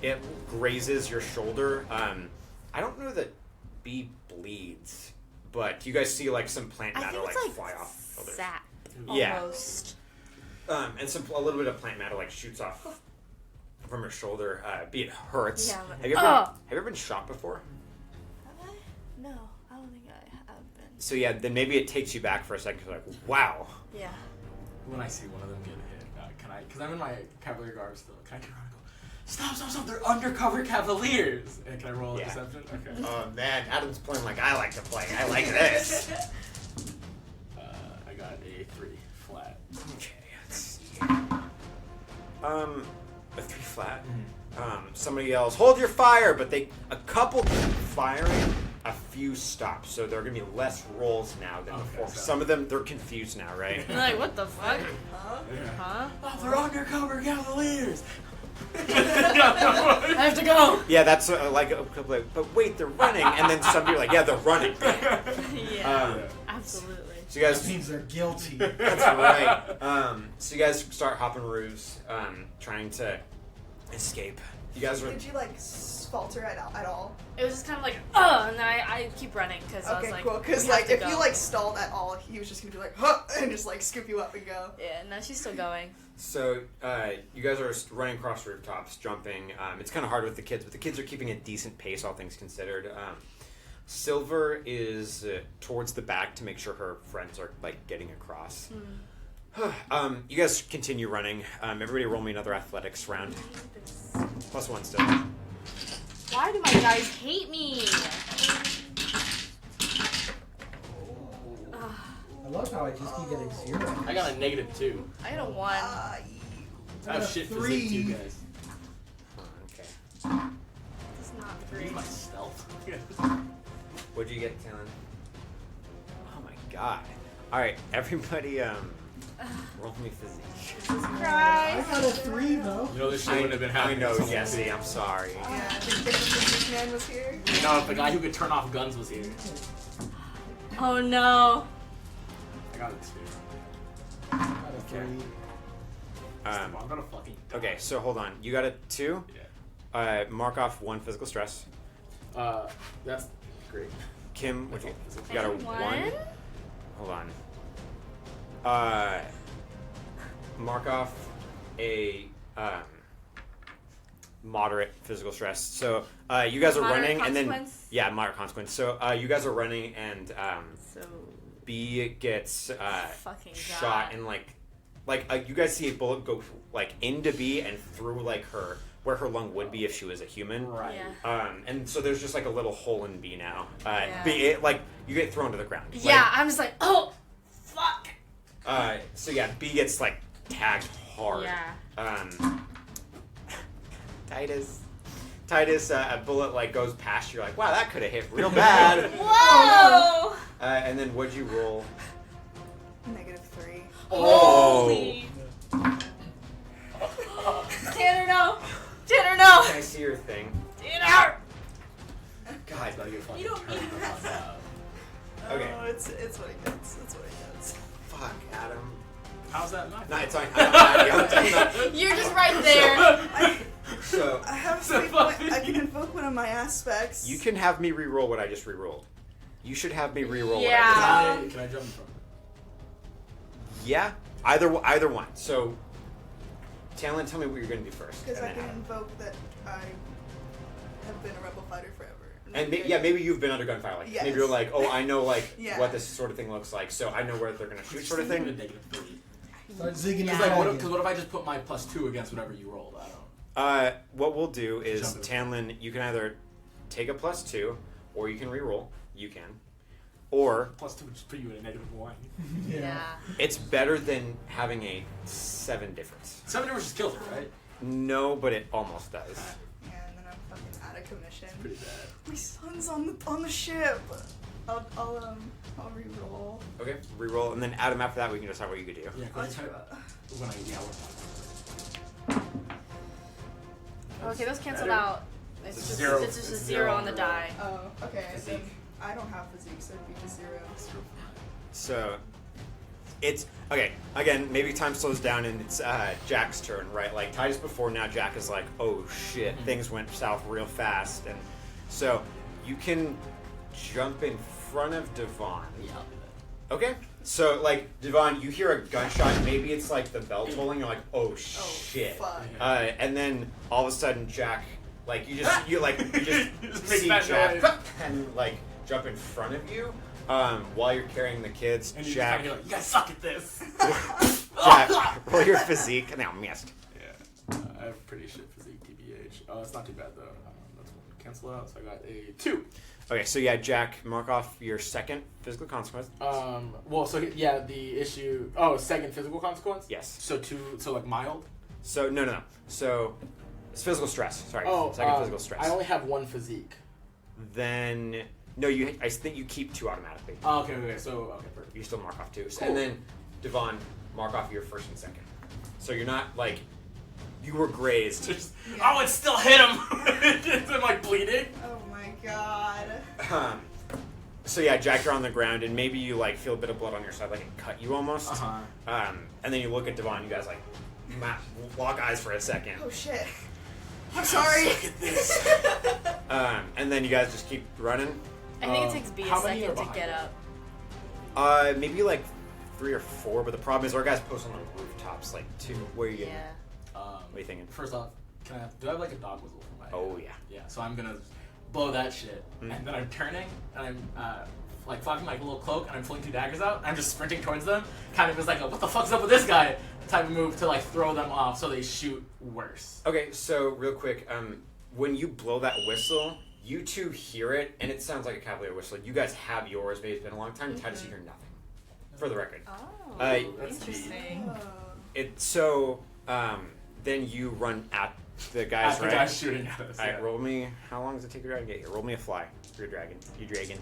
It grazes your shoulder. I don't know that B bleeds, but you guys see like some plant I matter think like it's like fly off the shoulder. sap. Yeah. Almost. And a little bit of plant matter like shoots off from your shoulder. It hurts. Yeah, but- Have you ever been shot before? Have I? No, I don't think I have been. So yeah, then maybe it takes you back for a second. You're like, wow. Yeah. When I see one of them get hit, can I? Because I'm in my Cavalier garb still. Can I turn around and go, stop! They're undercover Cavaliers. And can I roll a deception? Okay. Oh man, Adam's playing like I like to play. I like this. I got a 3 flat. Okay, let's see. A 3 flat. Somebody yells, "Hold your fire!" But a couple keep firing. A few stop, so there are gonna be less rolls now than before. so- Some of them they're confused now, right? You're like, what the fuck? Yeah. Huh? Oh, they're undercover Cavaliers. I have to go. Yeah, that's like a couple. But wait, they're running, and then somebody like, yeah, they're running. Yeah. Absolutely. So you That guys, means they're guilty. that's right. So you guys start hopping roofs, trying to escape. You guys are. Did you like falter at all? It was just kind of like, and then I keep running because I was Okay, like, cool. Because we have like to if go. you like stalled at all, he was just gonna be like, huh, and just like scoop you up and go. Yeah, no, she's still going. So you guys are running across rooftops, jumping. It's kind of hard with the kids, but the kids are keeping a decent pace, all things considered. Silver is towards the back to make sure her friends are like getting across. You guys continue running. Everybody roll me another athletics round. +1 still. Why do my guys hate me? I love how I just keep getting 0. I got a -2. I got a 1. I have shit 3. physique too, guys. Okay. It's not Use 3. my stealth. What'd you get, Talon? Oh my god. Alright, everybody, roll me physique. I got a 3 though. You know this shit wouldn't have been happening. I know, if someone Jesse, did. I'm sorry. Yeah, I think the physique man was here. No, if the guy who could turn off guns was here. Oh no. I got a 2. I got a 3. I'm gonna fucking die. Okay, so hold on. You got a 2? Yeah. Mark off 1 physical stress. That's great. Kim, what you That's got? A And 1? Hold on. Mark off a moderate physical stress. So you guys are Moderate running, and then consequence? yeah, moderate consequence. So you guys are running, and So B gets fucking shot, God. and like you guys see a bullet go like into B and through like her where her lung would be if she was a human. Right. Yeah. And so there's just like a little hole in B now. Yeah. B, like you get thrown to the ground. Yeah, I'm just like, oh, fuck. So yeah, B gets like tagged hard. Yeah. Titus, a bullet like goes past you. You're like, wow, that could have hit real bad. Whoa! And then what'd you roll? -3. Holy. Tanner, no. Tanner, no. Can I see your thing? Tanner. God, Gotta get fucking You don't turned need the fuck out. Okay. Oh, it's what he gets. It's what he gets. fuck, Adam. How's that not? No, it's fine. I'm not. You're just right there. So I have So sleep point. fucking- I can invoke one of my aspects. you can have me re-roll what I just re-rolled. You should have me re-roll Yeah. what I just Can I jump in front? Yeah, either one. So, Talon, tell me what you're going to do first. Because and I then can Adam. invoke that I have been a rebel fighter forever. And maybe you've been under gunfire. Like Yes. maybe you're like, oh, I know like Yeah. what this sort of thing looks like, so I know where they're gonna shoot, sort of thing. -3. Start zigging Yeah. his It's like, wagon. because what if I just put my +2 against whatever you rolled? I don't. What we'll do is, Jump in. Tanlin, you can either take a +2, or you can re-roll. You can, or +2 would just put you at a -1. Yeah. it's better than having a 7 difference. 7 difference just kills it, right? No, but it almost does. Yeah. commission. Pretty bad. My son's on the ship. I'll reroll. Okay, reroll, and then Adam. After that, we can decide what you could do. Yeah, I'll because try. when I yell. Okay, those canceled Better. out. It's just, Zero. it's just a It's zero zero on the on the die. Oh, okay. Then Physique. I don't have physique, so it'd be just 0. So, it's okay. Again, maybe time slows down, and it's Jack's turn, right? Like Titus before, now Jack is like, "Oh shit, things went south real fast," and so you can jump in front of Devon. Yeah, I'll do that. Okay. So, like, Devon, you hear a gunshot. Maybe it's like the bell tolling. You're like, "Oh shit!" Fuck. And then all of a sudden, Jack, like, you just Just make see that Jack noise. and like jump in front of you while you're carrying the kids. And you Jack, like, you guys suck at this. Jack, roll your physique. Now missed. Yeah, I have pretty shit physique, TBH. Oh, it's not too bad though. That's one to cancel out. So I got a 2. Okay, so yeah, Jack, mark off your second physical consequence. Well, so yeah, the issue. Oh, second physical consequence. Yes. So 2. So like mild. So no. So it's physical stress. Sorry. Oh, second physical stress. I only have 1 physique. Then no, I think you keep 2 automatically. Oh, okay. So okay, perfect. You still mark off 2. Cool. And then Devon, mark off your first and second. So you're not like you were grazed. Just, oh, it still hit him. I'm like bleeding. Oh my god. So yeah, Jack, you're on the ground, and maybe you like feel a bit of blood on your side, like it cut you almost. And then you look at Devon, you guys like lock eyes for a second. Oh shit. I'm sorry. Look at this. And then you guys just keep running. I think it takes B a how many second are to get behind up. Maybe like 3 or 4, but the problem is our guys post on the rooftops, like 2. Where are you getting? Yeah. What are you thinking? First off, do I have like a dog whistle for my head? Oh yeah. Yeah, so I'm gonna blow that shit. And then I'm turning, and I'm like flapping my little cloak, and I'm pulling 2 daggers out, and I'm just sprinting towards them, kind of as like a, what the fuck's up with this guy type of move to like throw them off so they shoot worse. Okay, so real quick, when you blow that whistle, you 2 hear it, and it sounds like a cavalier whistle. You guys have yours, maybe it's been a long time. Titus, you hear nothing. For the record. Oh, That's interesting. Then you run at the guys, After right? guys shooting at us. Alright, yeah. roll me. How long does it take your dragon to get here? Roll me a fly. Your dragon. You dragon.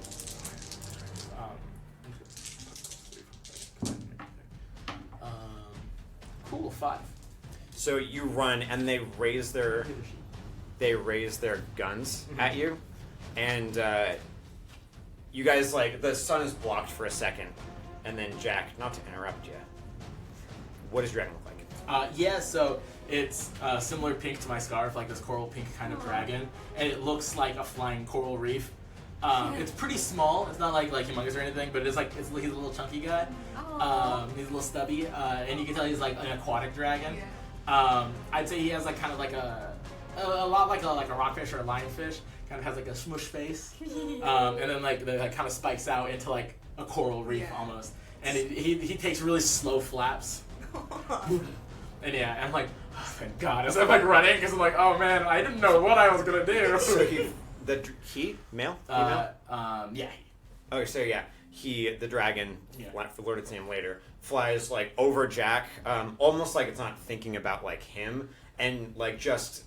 Cool, 5. So you run, and they raise their guns at you, and you guys like the sun is blocked for a second, and then Jack, not to interrupt you, what does dragon look like? Yeah, so it's similar pink to my scarf, like this coral pink kind of dragon, and it looks like a flying coral reef. It's pretty small. It's not like humongous or anything, but he's a little chunky guy. He's a little stubby, and you can tell he's like an aquatic dragon. I'd say he has like kind of like a lot like a rockfish or a lionfish. Kind of has like a smush face, and then like kind of spikes out into like a coral reef almost. And he takes really slow flaps. And yeah, I'm like, oh, thank God. As I'm like running, because I'm like, oh man, I didn't know what I was gonna do. So he male? Female? Yeah. Okay, so yeah, the dragon, Yeah. for learn its name later, flies like over Jack, almost like it's not thinking about like him, and like just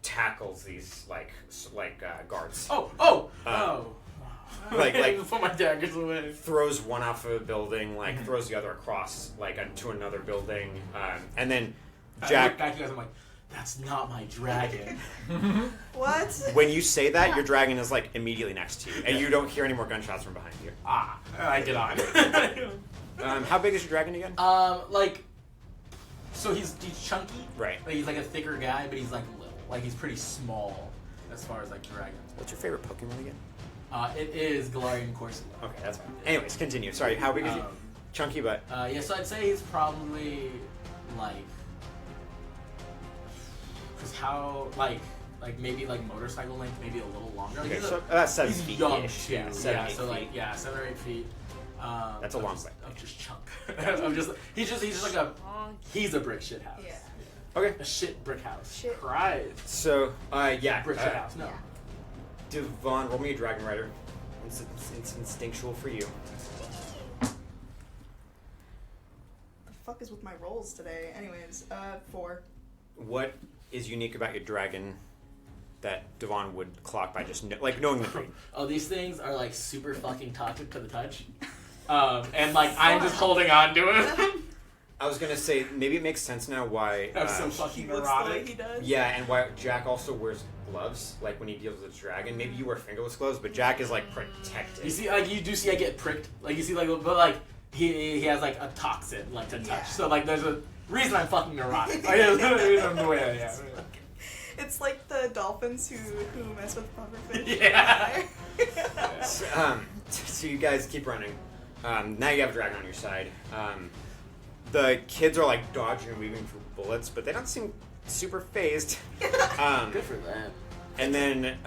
tackles these guards. Like put my daggers away. throws one off of a building, like throws the other across like to another building, and then I Jack. look back at you guys, I'm like, that's not my dragon. What? When you say that, your dragon is like immediately next to you, and you don't hear any more gunshots from behind you. I get on. How big is your dragon again? So he's chunky. Right. Like, he's like a thicker guy, but he's like little. Like he's pretty small as far as like dragon. What's your favorite Pokemon again? It is Galarian Corsola. Okay, that's fine. Anyways, continue. Sorry, how big is he? Chunky, but Yeah, so I'd say he's probably like, cause how like maybe like motorcycle length, maybe a little longer. Like, okay, he's so about 7 he's feet. young ish. too. Yeah, 7, 8 so feet. like 7 or 8 feet. That's a long way. I'm just chunk. He's just like a he's a brick shit house. Yeah. Okay. A shit brick house. Shit. Pride. So, yeah. Brick shit house. No. Devon, roll me a Dragon Rider. It's instinctual for you. The fuck is with my rolls today? Anyways, 4. What is unique about your dragon that Devon would clock by just knowing the breed. Oh, these things are like super fucking toxic to the touch. And like I'm just holding on to him. I was gonna say maybe it makes sense now why. I'm so He fucking looks the way neurotic. he does. Yeah, and why Jack also wears gloves, like when he deals with the dragon. Maybe you wear fingerless gloves, but Jack is like protected. You see, like you do see I get pricked. Like you see, like but like he has like a toxin like to touch. Yeah. So like there's a reason I'm fucking neurotic. Like, yeah, the way I am. It's like the dolphins who mess with pufferfish. Yeah. So you guys keep running. Now you have a dragon on your side. The kids are like dodging and weaving through bullets, but they don't seem super phased. Good for them. And then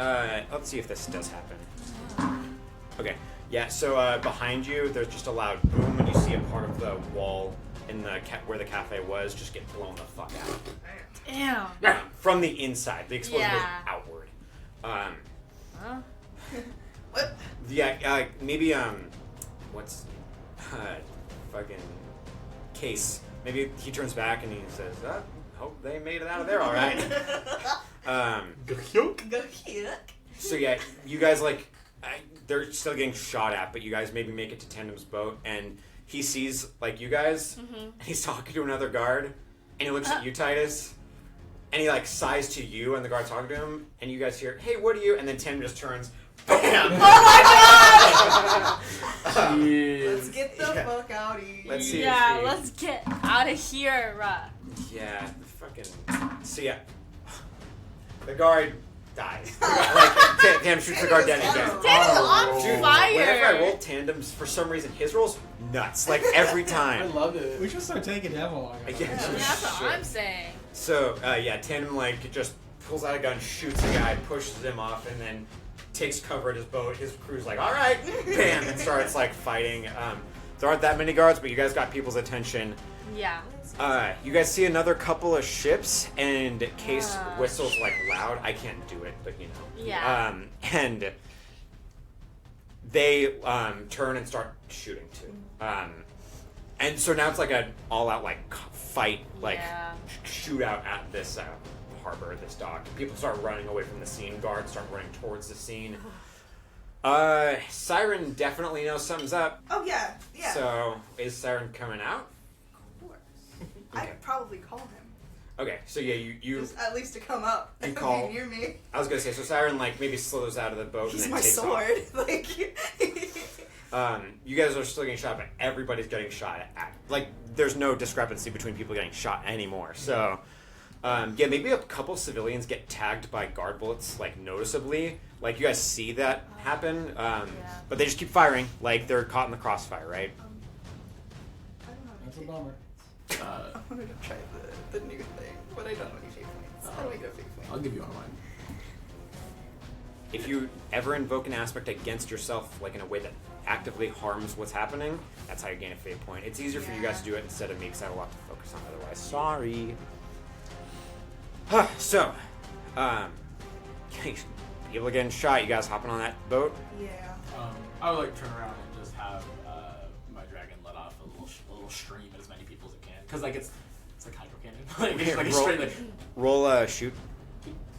let's see if this does happen. Okay, yeah. So behind you, there's just a loud boom, and you see a part of the wall in the where the cafe was just get blown the fuck out. Damn. From the inside, the explosion goes Yeah. outward. Huh? What? Yeah, maybe what's fucking Case? Maybe he turns back and he says, "Hope they made it out of there all right." Go here. So yeah, you guys they're still getting shot at, but you guys maybe make it to Tandem's boat, and he sees like you guys, and he's talking to another guard, and he looks at you, Titus, and he like sighs to you, and the guard's talking to him, and you guys hear, "Hey, what are you?" And then Tandem just turns. Bam! Let's get the Yeah. fuck out of here. Let's see. Yeah, if he- let's get out of here. Yeah, fucking. So yeah, the guard dies. Like Tandem shoots the guard dead again. Tandem's on Dude, fire. whenever I roll Tandems, for some reason his rolls nuts. Like every I time. love it. We should start taking demo on it. Yeah. That's what Shit. I'm saying. So yeah, Tandem like just pulls out a gun, shoots a guy, pushes him off, and then takes cover at his boat. His crew's like, "All right," bam, and starts like fighting. There aren't that many guards, but you guys got people's attention. Yeah. You guys see another couple of ships, and Case whistles like loud. I can't do it, but you know. Yeah. And they turn and start shooting too. And so now it's like an all-out like fight, like Yeah. shootout at this harbor, this dock. People start running away from the scene. Guards start running towards the scene. Siren definitely knows something's up. Oh yeah, yeah. So is Siren coming out? Of course. Okay. I'd probably call him. Okay, so yeah, you. Just at least to come up You and call- be near me. I was gonna say, so Siren like maybe slithers out of the boat He's and my then takes sword. Like. off. You guys are still getting shot, but everybody's getting shot at. Like, there's no discrepancy between people getting shot anymore. So, yeah, maybe a couple civilians get tagged by guard bullets, like noticeably. Like you guys see that happen, but they just keep firing. Like they're caught in the crossfire, right? I don't know. That's a bummer. I wanted to try the new thing, but I don't know any fake points. How do I get fake points? I'll give you all mine. If you ever invoke an aspect against yourself, like in a way that actively harms what's happening, that's how you gain a fate point. It's easier for you guys to do it instead of me because I have a lot to focus on otherwise. Sorry. So, people getting shot. You guys hopping on that boat? Yeah. I would like turn around and just have my dragon let off a little stream at as many people as it can, because like it's like hydro cannon. Like, it's like a roll, straight like. roll shoot.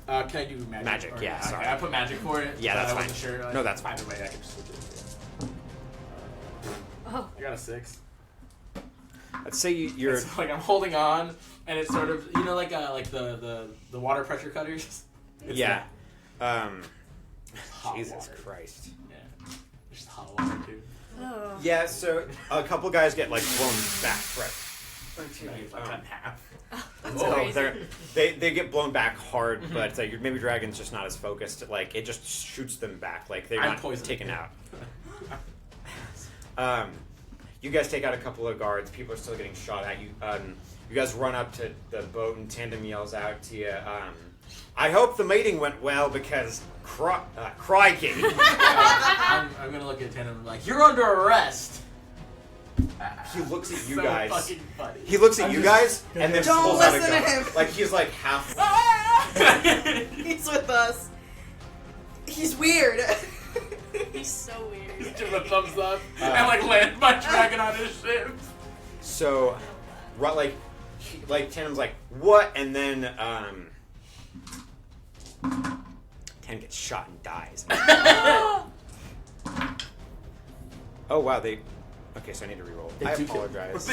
Can I do magic? Magic, Or- yeah, okay, sorry. I put magic for it. Yeah, but that's I wasn't fine. Sure, like, No, that's fine. Either way, I can just switch it. Oh. I got a 6. Let's say you're. It's like I'm holding on, and it's sort of like the water pressure cutters. It's Yeah. hot Jesus water. Christ. Yeah, it's just hot water too. Oh. Yeah, so a couple guys get like blown back, right? It's like cut in half. That's Oh, crazy. they get blown back hard, but maybe Dragon's just not as focused. Like it just shoots them back. Like they're I'm not poisoned. taken out. You guys take out a couple of guards. People are still getting shot at. You guys run up to the boat, and Tandem yells out to you. I hope the meeting went well because crikey. I'm gonna look at Tandem and be like, "You're under arrest." He looks at you So guys. fucking funny. He looks at I'm you just- guys and then Don't pulls out a listen to gun. him. Like he's like half. He's with us. He's weird. He's so weird. Just give him a thumbs up and like land my dragon on his ship. So, like Tandem's like, what? And then, and gets shot and dies. Oh wow, they. Okay, so I need to reroll. I apologize.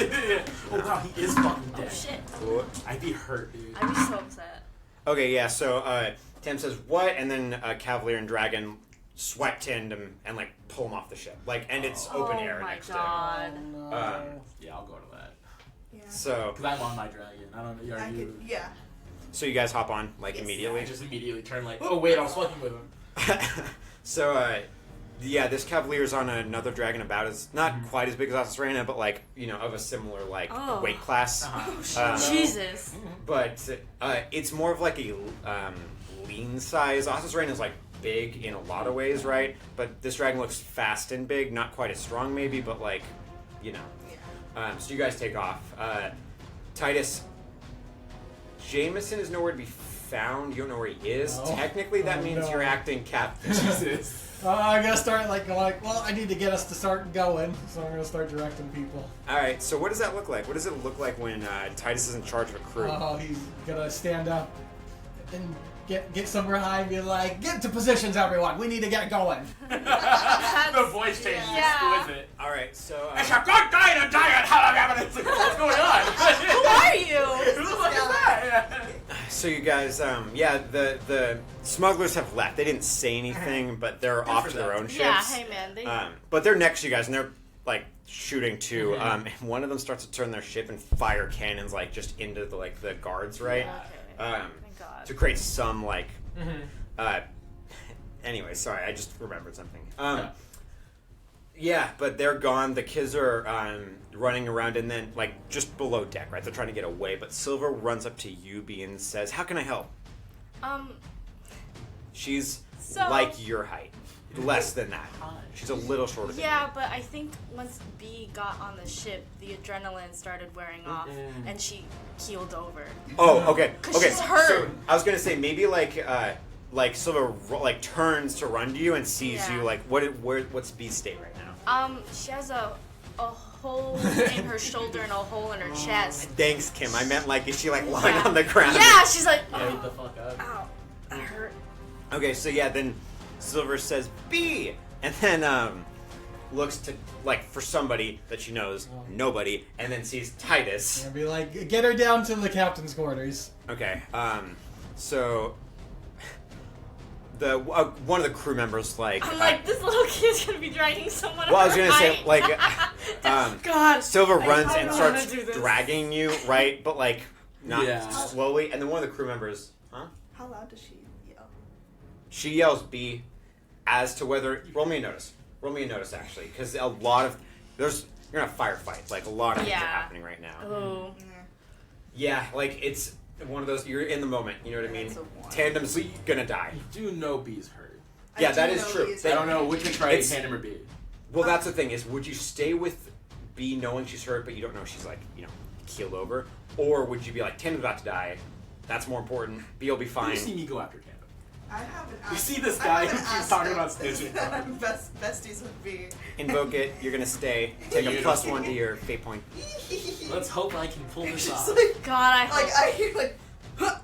Oh wow, he is fucking dead. Oh shit. Cool. I'd be hurt, dude. I'd be so upset. Okay, yeah. So Tim says what, and then Cavalier and Dragon sweat Tandem and like pull him off the ship, like, and it's open air next Oh my god. Yeah, I'll go to that. Yeah. So Because I'm on my dragon. I don't know. Are you? Yeah. So you guys hop on like Yes. immediately. I just immediately turn like, oh wait, I was fucking with him. So yeah, this Cavalier's on another dragon about as not quite as big as Asusrana, but like of a similar like Oh. weight class. Jesus. But it's more of like a lean size. Asusrana is like big in a lot of ways, right? But this dragon looks fast and big, not quite as strong maybe, but like, so you guys take off. Titus, Jameson is nowhere to be found. You don't know where he is. Oh. Technically, that Oh, means no. you're acting captain. Jesus. I'm gonna start like well, I need to get us to start going, so I'm gonna start directing people. All right. So what does that look like? What does it look like when Titus is in charge of a crew? Oh, he's gonna stand up and get somewhere high and be like, "Get to positions, everyone. We need to get going." The voice change is Yeah. exquisite. All right. So It's a good day to die at Halloween. It's like, what's going on? Who are you? Who the fuck is that? So you guys, the smugglers have left. They didn't say anything, but they're off for to their them. own ships. Yeah, hey man. They, But they're next to you guys, and they're like shooting too. And one of them starts to turn their ship and fire cannons like just into the guards, right? Okay. Um, Thank God. to create some like. Anyway, sorry, I just remembered something. Yeah, but they're gone. The kids are running around, and then like just below deck, right? They're trying to get away. But Silver runs up to Yubi and says, "How can I help?" She's So- like your height, less than that. She's a little shorter than Yeah, but I think once B got on the ship, the adrenaline started wearing off, and she keeled over. you. Oh, okay. 'Cause Okay. she's hurt. So I was gonna say maybe like Silver like turns to run to you and sees Yeah. you. Like what's B's state right now? She has a hole in her shoulder and a hole in her chest. Thanks, Kim. I meant like is she like lying Yeah. on the ground? Yeah, she's like, Get the fuck up. ow, that hurt. Okay, so yeah, then Silver says B, and then looks to like for somebody that she knows, nobody, and then sees Titus. And be like, "Get her down to the captain's quarters." Okay, so the one of the crew members like. I'm like, this little kid's gonna be dragging someone. Well, I was of her gonna say height. like. God. Silver runs I and don't starts wanna do this. dragging you, right? But like not Yeah. slowly, and then one of the crew members, How loud does she yell? she yells B, as to whether roll me a notice. Roll me a notice actually, because a lot of you're in a firefight. Like a lot of things are Yeah. happening right now. Oh. Yeah, like it's one of those. You're in the moment. You know what I mean? It's a one. Tandem's gonna die. You do know B's hurt. Yeah, I that do is know true. he's They- I don't know which is right, It's- tandem or B. Well, that's the thing is, would you stay with B knowing she's hurt, but you don't know she's like keeled over, or would you be like Tandem's about to die? That's more important. B will be You fine. see me go after tandem. I have an You see this I guy have who an keeps talking about aspect snitching. that I'm besties with B. Invoke it. You're gonna stay. Take a Beautiful. +1 to your fate point. Let's hope I can pull this Just off. like, God, I hope. I hear like, huh,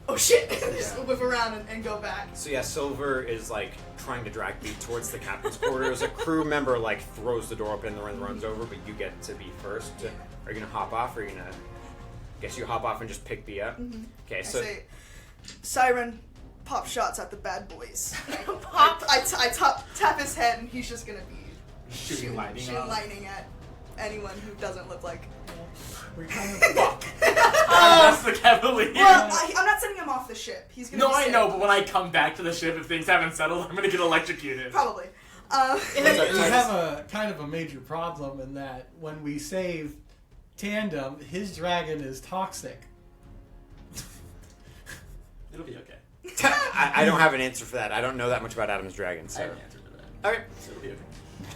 oh shit, just whip around and go back. So yeah, Silver is like trying to drag B towards the captain's quarters. A crew member like throws the door open and runs over, but you get to be first. Yeah. Are you gonna hop off, or are you gonna? Guess you hop off and just pick B up. Okay, I so say, Siren, pop shots at the bad boys. Pop. I tap his head and he's just gonna be Shooting lightning shooting off. lightning at anyone who doesn't look like. We kind of Fuck. That's the Cavalier. Well, I'm not sending him off the ship. He's gonna. No, be I safe. know, but when I come back to the ship, if things haven't settled, I'm gonna get electrocuted. Probably. we have a kind of a major problem in that when we save Tandem, his dragon is toxic. It'll be okay. I don't have an answer for that. I don't know that much about Adam's dragon. I So have an answer to that. okay, It'll be okay.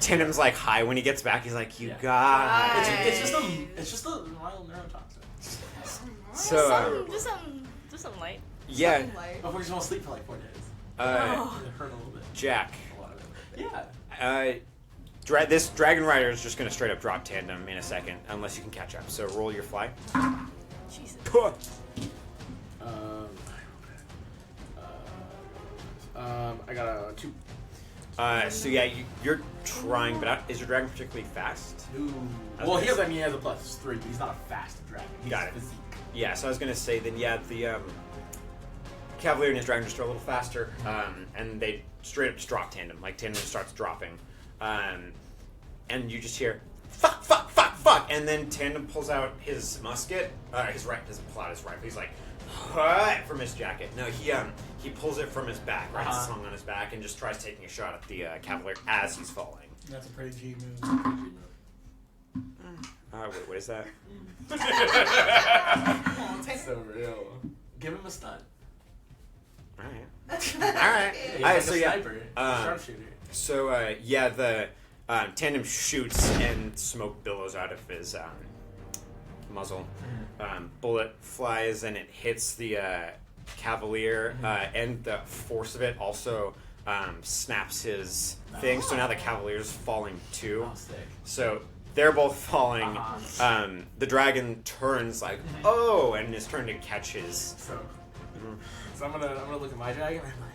Tandem's like high when he gets back. He's like, you Yeah. guys. It's just a mild neurotoxin. So Just some light. yeah, Something like- Before you just want to sleep for like 4 days. Oh. It hurt a little bit. Jack. A lot of it. Yeah. This Dragon Rider is just gonna straight up drop Tandem in a second, unless you can catch up. So roll your fly. Jesus. Um, I got a 2. So yeah, you're trying, but is your dragon particularly fast? Ooh. Well, he has a +3, but he's not a fast dragon. He's Got it. physique. Yeah, so I was gonna say then yeah, the Cavalier and his dragon just are a little faster, and they straight up just drop Tandem. Like Tandem starts dropping, and you just hear fuck, fuck, fuck, fuck, and then Tandem pulls out his musket. His right doesn't pull out his rifle. He's like from his jacket. No, he pulls it from his back, right? It's hung on his back, and just tries taking a shot at the Cavalier as he's falling. That's a pretty G move. Wait, what is that? So real. Give him a stun. All right. He's like a sniper. Sharpshooter. So the Tandem shoots and smoke billows out of his muzzle. Bullet flies and it hits the Cavalier, and the force of it also snaps his thing. So now the Cavalier's falling too. Oh, sick. So they're both falling. The dragon turns like, oh, and is trying to catch his. So I'm gonna look at my dragon and I'm like,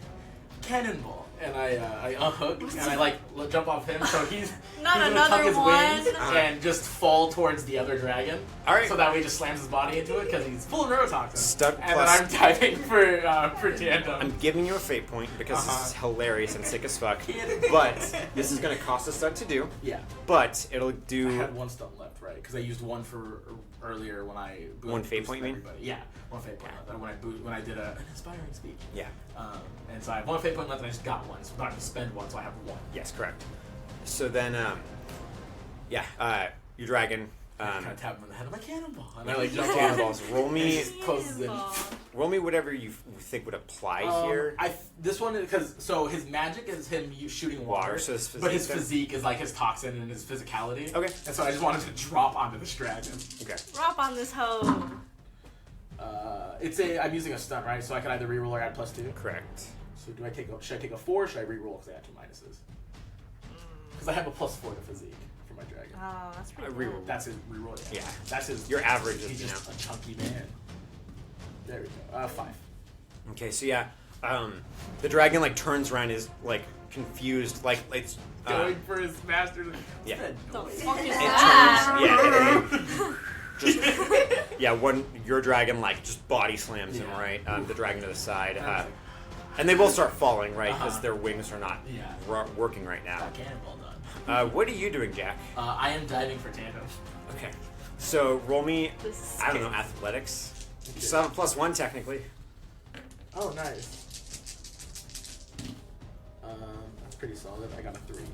cannonball, and I unhook and I like jump off him, so he's gonna tuck his wings and just fall towards the other dragon. All right. So that way he just slams his body into it because he's full of neurotoxin. Stuck and plus- then I'm diving for Tandem. I'm giving you a fate point because this is hilarious and sick as fuck. But this is going to cost a stunt to do. Yeah. But it'll do. I had 1 stunt left, right? Because I used 1 for earlier when I one fate point, you mean? everybody. Yeah, 1 fate point left. When I did an inspiring speech. Yeah. And so I have 1 fate point left, and I just got 1. So I'm not going to spend 1, so I have 1. Yes, correct. So then, your dragon. I kind of tap him on the head. I'm like, cannonball. And I like jump Cannonballs. Roll and me. just closes in. Roll me whatever you think would apply here. This one, because so his magic is him shooting water, So his physique but his then? physique is like his toxin and his physicality. Okay. And so I just wanted to drop onto this dragon. Okay. Drop on this hoe. I'm using a stunt, right? So I can either reroll or add +2. Correct. So should I take a 4 or should I reroll because I have 2 minuses? Because I have a +4 to physique for my dragon. Oh, that's pretty reroll. good. That's his reroll. Yeah. That's his. Your average is, He's just a chunky man. There we go. 5. Okay, so yeah, the dragon like turns around, is like confused, like it's Going for his master. yeah. The fuck is It that? turns, your dragon like just body slams him, right? The dragon to the side, and they both start falling, right? Because their wings are not working right now. Got cannonball done. What are you doing, Jack? I am diving for Tandem. Okay, so roll me, This is I don't know, athletics. You still have a +1 technically. Oh, nice. That's pretty solid. I got a 3.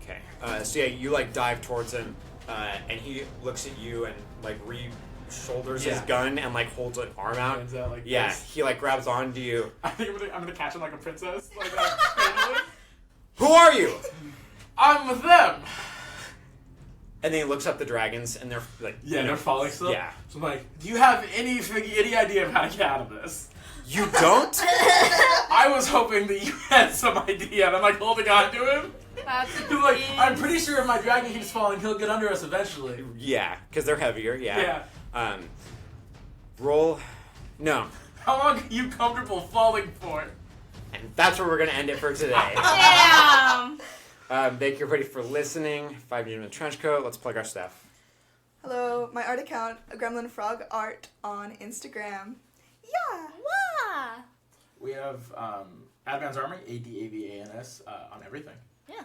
Okay, so yeah, you like dive towards him, and he looks at you and like shoulders his gun and like holds an arm out. Hands out like Yeah, this. he like grabs onto you. I think I'm gonna catch him like a princess. Like Who are you? I'm with them. And then he looks up the dragons, and they're like, They're falling still. Yeah. So I'm like, do you have any idea of how to get out of this? You don't? I was hoping that you had some idea, and I'm like holding on to him. That's I'm like, I'm pretty sure if my dragon keeps falling, he'll get under us eventually. Yeah, because they're heavier. Yeah. Yeah. Roll. No. How long are you comfortable falling for? And that's where we're gonna end it for today. Damn. Thank you everybody for listening. 5 Years in the Trench Coat. Let's plug our stuff. Hello, my art account, Gremlin Frog Art on Instagram. Yeah. Wah. We have Advance Army, ADAVANS, on everything. Yeah.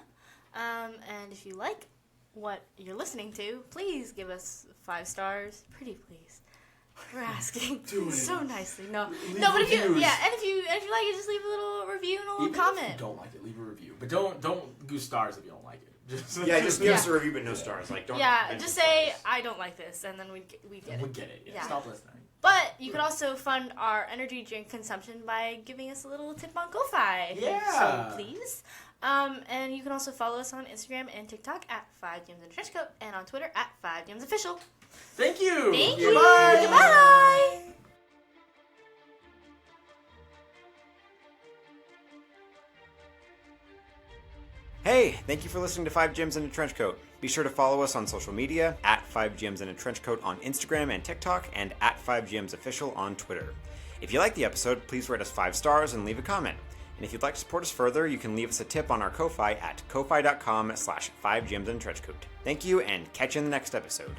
And if you like what you're listening to, please give us 5 stars. Pretty please. We're asking Do it. so nicely. No, Leave no, but if you reviews. and if you like it, just leave a little review and a little Even comment. If you don't like it, leave a review. But don't goose stars if you don't like it. Just Give us a review, but no stars. Like, don't. Yeah, mention just say stars. I don't like this, and then we get We it. get it. Yeah. Yeah. Stop listening. But you could also fund our energy drink consumption by giving us a little tip on Ko-Fi. Yeah. So please. And you can also follow us on Instagram and TikTok at 5Gems in a Trench Coat, and on Twitter at 5Gems Official. Thank you. Thank you. Goodbye. Goodbye. Hey, thank you for listening to 5 Gems in a Trench Coat. Be sure to follow us on social media at 5 Gems in a Trench Coat on Instagram and TikTok, and at 5 Gems Official on Twitter. If you like the episode, please rate us 5 stars and leave a comment. And if you'd like to support us further, you can leave us a tip on our Ko-Fi at ko-fi.com/5gms and trenchcoat. Thank you, and catch you in the next episode.